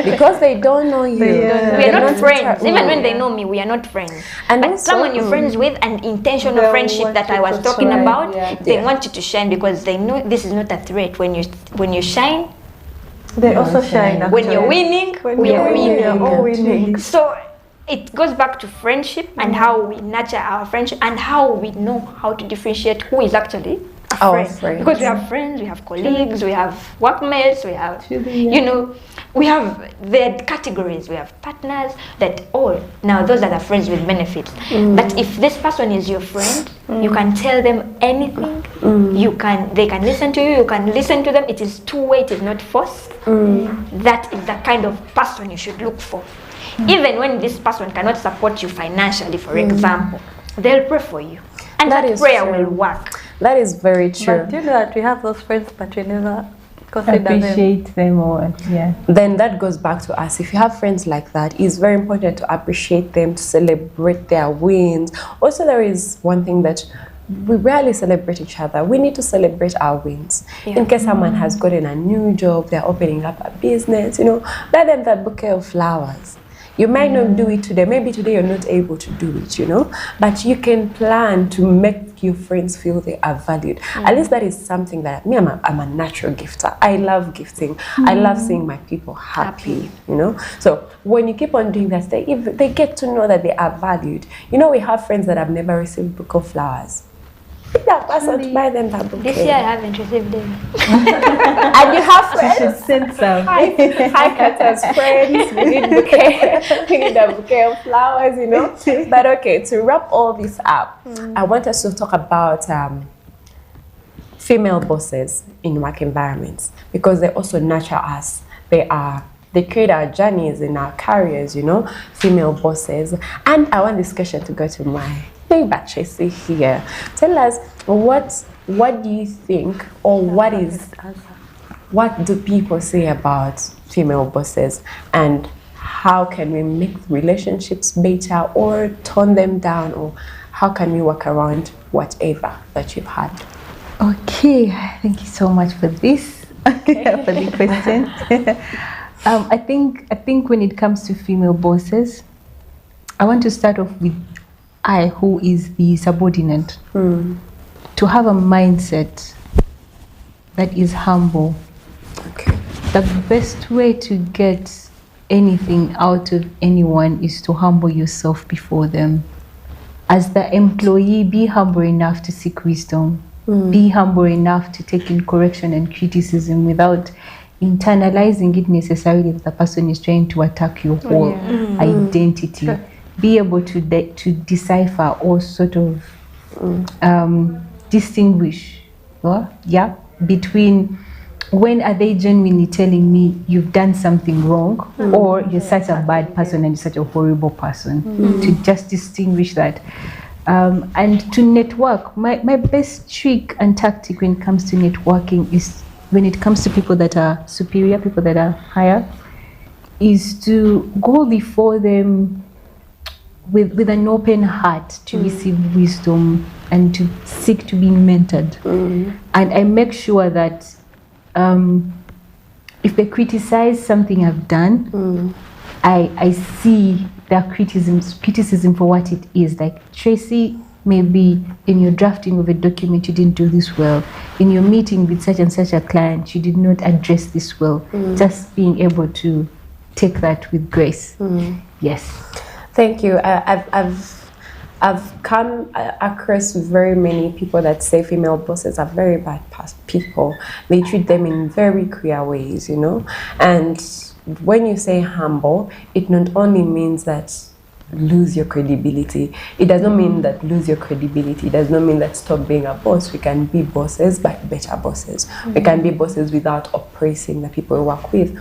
Because they don't know you. We are not friends. Even when they know me, we are not friends. And but also, someone you're friends with, an intentional They'll friendship want that you I was to talking shine, about, they want you to shine because they know this is not a threat. When you shine, they also shine. when you're winning, we are we are all winning. winning. So it goes back to friendship and how we nurture our friendship and how we know how to differentiate who is actually a Our friend. friends. Because we have friends, we have colleagues, we have workmates, we have, we have the categories, we have partners that now those are the friends with benefits. But if this person is your friend, you can tell them anything. They can listen to you, you can listen to them. It is two-way, it is not forced. That is the kind of person you should look for. Even when this person cannot support you financially, for example, they'll pray for you. And that prayer will work. That is very true. But you know that we have those friends, but we never consider them. Appreciate them or yeah. Then that goes back to us. If you have friends like that, it's very important to appreciate them, to celebrate their wins. Also, there is one thing that we rarely celebrate each other. We need to celebrate our wins. In case someone has gotten a new job, they're opening up a business, you know, buy them that bouquet of flowers. You might not do it today. Maybe today you're not able to do it, you know, but you can plan to make your friends feel they are valued. At least that is something that I'm a natural gifter. I love gifting. I love seeing my people happy, you know. So when you keep on doing that, they get to know that they are valued. You know, we have friends that have never received a bouquet of flowers. That person to buy them that bouquet. This year I haven't received them. And you have friends. You should send some. Hi, Kata's friends. We need bouquet. We need a bouquet of flowers, you know. But okay, to wrap all this up, I want us to talk about female bosses in work environments, because they also nurture us. They create our journeys in our careers, you know, female bosses. And I want this question to go to my neighbor Tracy here. Tell us, what do you think, or what do people say about female bosses, and how can we make relationships better or tone them down, or how can we work around whatever that you've had? Okay, thank you so much for this. For the question. I think when it comes to female bosses, I want to start off with I, who is the subordinate, to have a mindset that is humble. Okay. The best way to get anything out of anyone is to humble yourself before them. As the employee, be humble enough to seek wisdom. Be humble enough to take in correction and criticism without internalizing it necessarily that the person is trying to attack your whole identity. Be able to decipher or sort of distinguish between when are they genuinely telling me you've done something wrong, or you're such a bad person and you're such a horrible person. To just distinguish that. And to network, my best trick and tactic when it comes to networking is, when it comes to people that are superior, people that are higher, is to go before them with an open heart to receive wisdom and to seek to be mentored. And I make sure that if they criticize something I've done, I see their criticism for what it is. Like, Tracy, maybe in your drafting of a document you didn't do this well. In your meeting with such and such a client, you did not address this well. Just being able to take that with grace. Yes. Thank you. I've come across very many people that say female bosses are very bad people. They treat them in very cruel ways, you know. And when you say humble, it not only means that lose your credibility. It does not mean that lose your credibility. It does not mean that stop being a boss. We can be bosses, but better bosses. We can be bosses without oppressing the people we work with.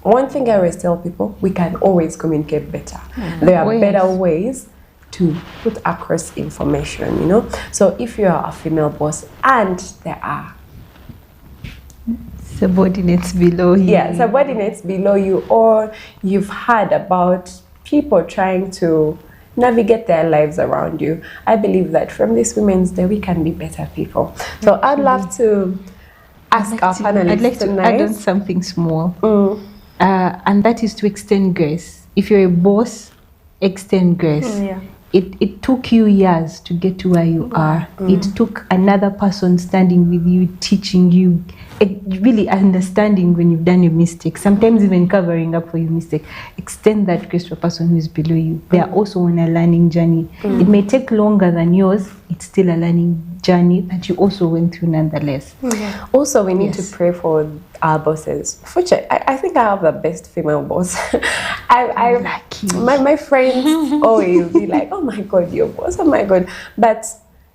One thing I always tell people, we can always communicate better. There are better ways to put across information, you know. So if you are a female boss and there are subordinates below you. Yeah, subordinates below you, or you've heard about people trying to navigate their lives around you, I believe that from this Women's Day we can be better people. So I'd love to ask our panelists I'd like to add on something small. And that is to extend grace. If you're a boss, extend grace. It took you years to get to where you are. It took another person standing with you, teaching you, really understanding when you've done a mistake, sometimes even covering up for your mistake. Extend that grace to a person who is below you. They are also on a learning journey. It may take longer than yours. It's still a learning journey that you also went through nonetheless. Also, we need to pray for our bosses. Fortunately, I think I have the best female boss. My friends always be like, oh my God, your boss, oh my God. But,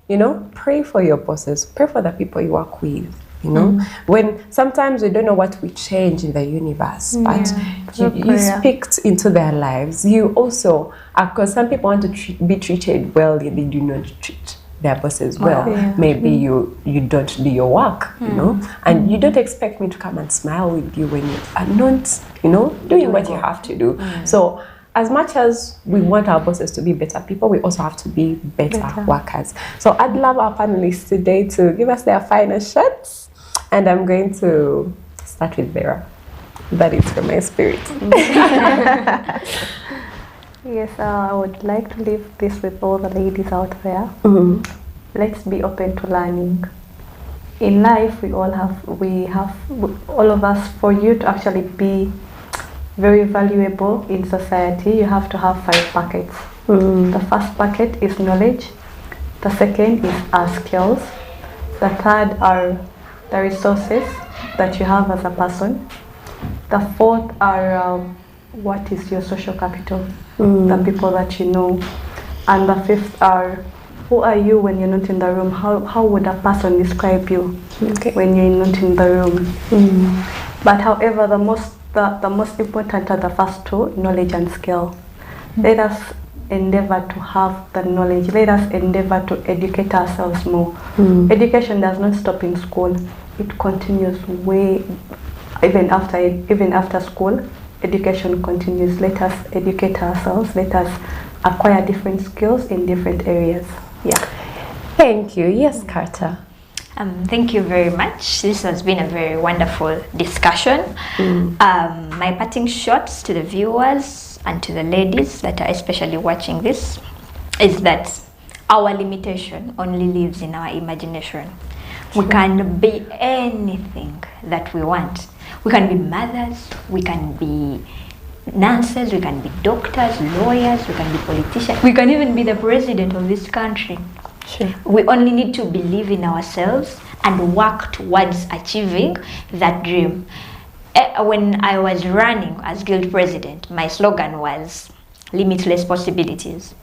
you know, pray for your bosses. Pray for the people you work with. You know, when sometimes we don't know what we change in the universe, but you speak into their lives. You also, because some people want to be treated well, and they do not treat their boss as well. Yeah. Maybe you don't do your work, you know, and you don't expect me to come and smile with you when you are not, you know, doing what you have to do. So as much as we want our bosses to be better people, we also have to be better workers. So I'd love our panelists today to give us their final shots, and I'm going to start with Vera. That is from my spirit. Yes, I would like to leave this with all the ladies out there. Let's be open to learning. In life, all of us, for you to actually be very valuable in society, you have to have 5 buckets. The first bucket is knowledge. The second is our skills. The third are the resources that you have as a person. The fourth are what is your social capital, the people that you know. And the fifth are who are you when you're not in the room? How would a person describe you when you're not in the room? But however, the most important are the first 2, knowledge and skill. Let us endeavor to have the knowledge. Let us endeavor to educate ourselves more. Education does not stop in school. It continues even after school. Education continues. Let us educate ourselves. Let us acquire different skills in different areas. Yeah. Thank you. Yes, Carter. Thank you very much. This has been a very wonderful discussion. My parting shots to the viewers and to the ladies that are especially watching this is that our limitation only lives in our imagination. We can be anything that we want. We can be mothers, we can be nurses, we can be doctors, lawyers, we can be politicians, we can even be the president of this country. Sure. We only need to believe in ourselves and work towards achieving that dream. When I was running as guild president, my slogan was limitless possibilities,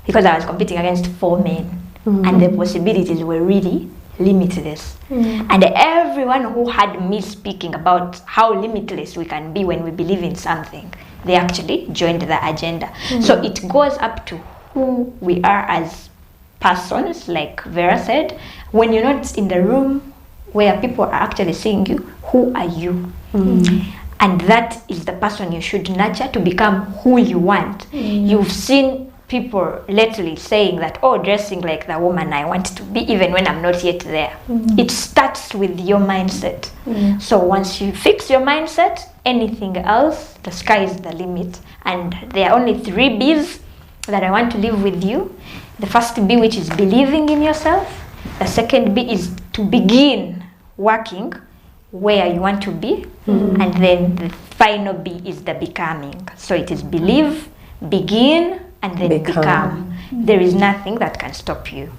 because I was competing against 4 men and the possibilities were really limitless. And everyone who had me speaking about how limitless we can be when we believe in something, they actually joined the agenda. So it goes up to who we are as persons, like Vera said. When you're not in the room where people are actually seeing you, who are you? And that is the person you should nurture to become who you want. You've seen people lately saying that, oh, dressing like the woman I want to be, even when I'm not yet there. It starts with your mindset. So once you fix your mindset, anything else, the sky is the limit. And there are only 3 B's that I want to live with you. The first B, which is believing in yourself. The second B is to begin working where you want to be. And then the final B is the becoming. So it is believe, begin, and then become. There is nothing that can stop you.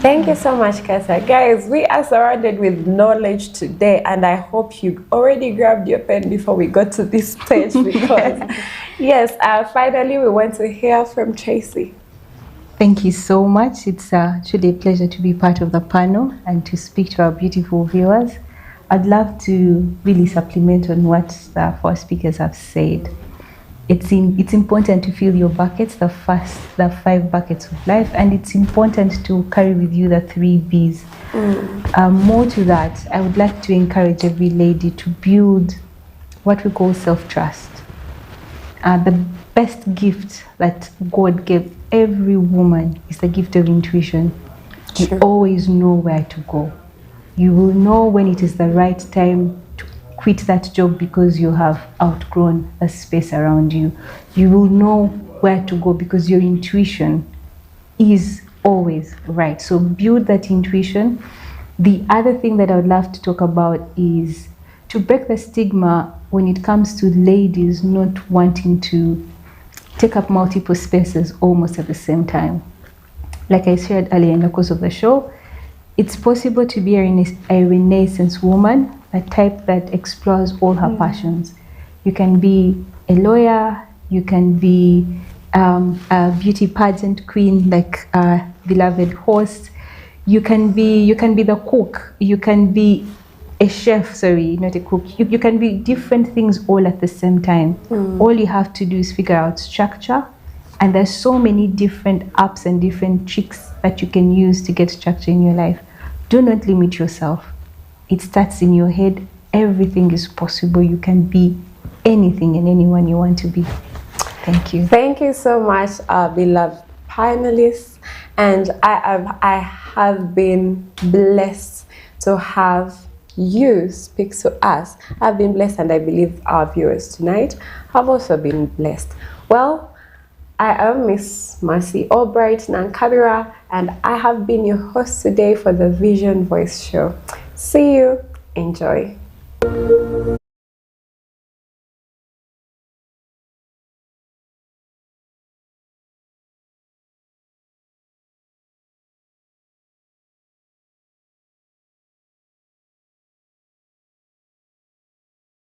Thank you so much, Kasa. Guys, we are surrounded with knowledge today, and I hope you already grabbed your pen before we got to this stage, because yes, finally we want to hear from Tracy. Thank you so much. It's truly a pleasure to be part of the panel and to speak to our beautiful viewers. I'd love to really supplement on what the 4 speakers have said. It's important to fill your buckets, the 5 buckets of life, and it's important to carry with you the 3 B's. More to that, I would like to encourage every lady to build what we call self-trust. The best gift that God gave every woman is the gift of intuition. You always know where to go. You will know when it is the right time to quit that job because you have outgrown the space around you. You will know where to go because your intuition is always right. So build that intuition. The other thing that I would love to talk about is to break the stigma when it comes to ladies not wanting to take up multiple spaces almost at the same time. Like I shared earlier in the course of the show, it's possible to be a Renaissance woman, a type that explores all her passions. You can be a lawyer, you can be a beauty pageant queen like our beloved host, you can be the cook, you can be a chef, sorry, not a cook. You can be different things all at the same time. All you have to do is figure out structure And there's so many different apps and different tricks that you can use to get structure in your life. Do not limit yourself. It starts in your head. Everything is possible. You can be anything and anyone you want to be. Thank you. Thank you so much, beloved panelists. And I have been blessed to have you speak to us. I've been blessed, and I believe our viewers tonight have also been blessed. Well, I am Miss Mercy Albright Nankabira, and I have been your host today for the Vision Voice Show. See you. Enjoy.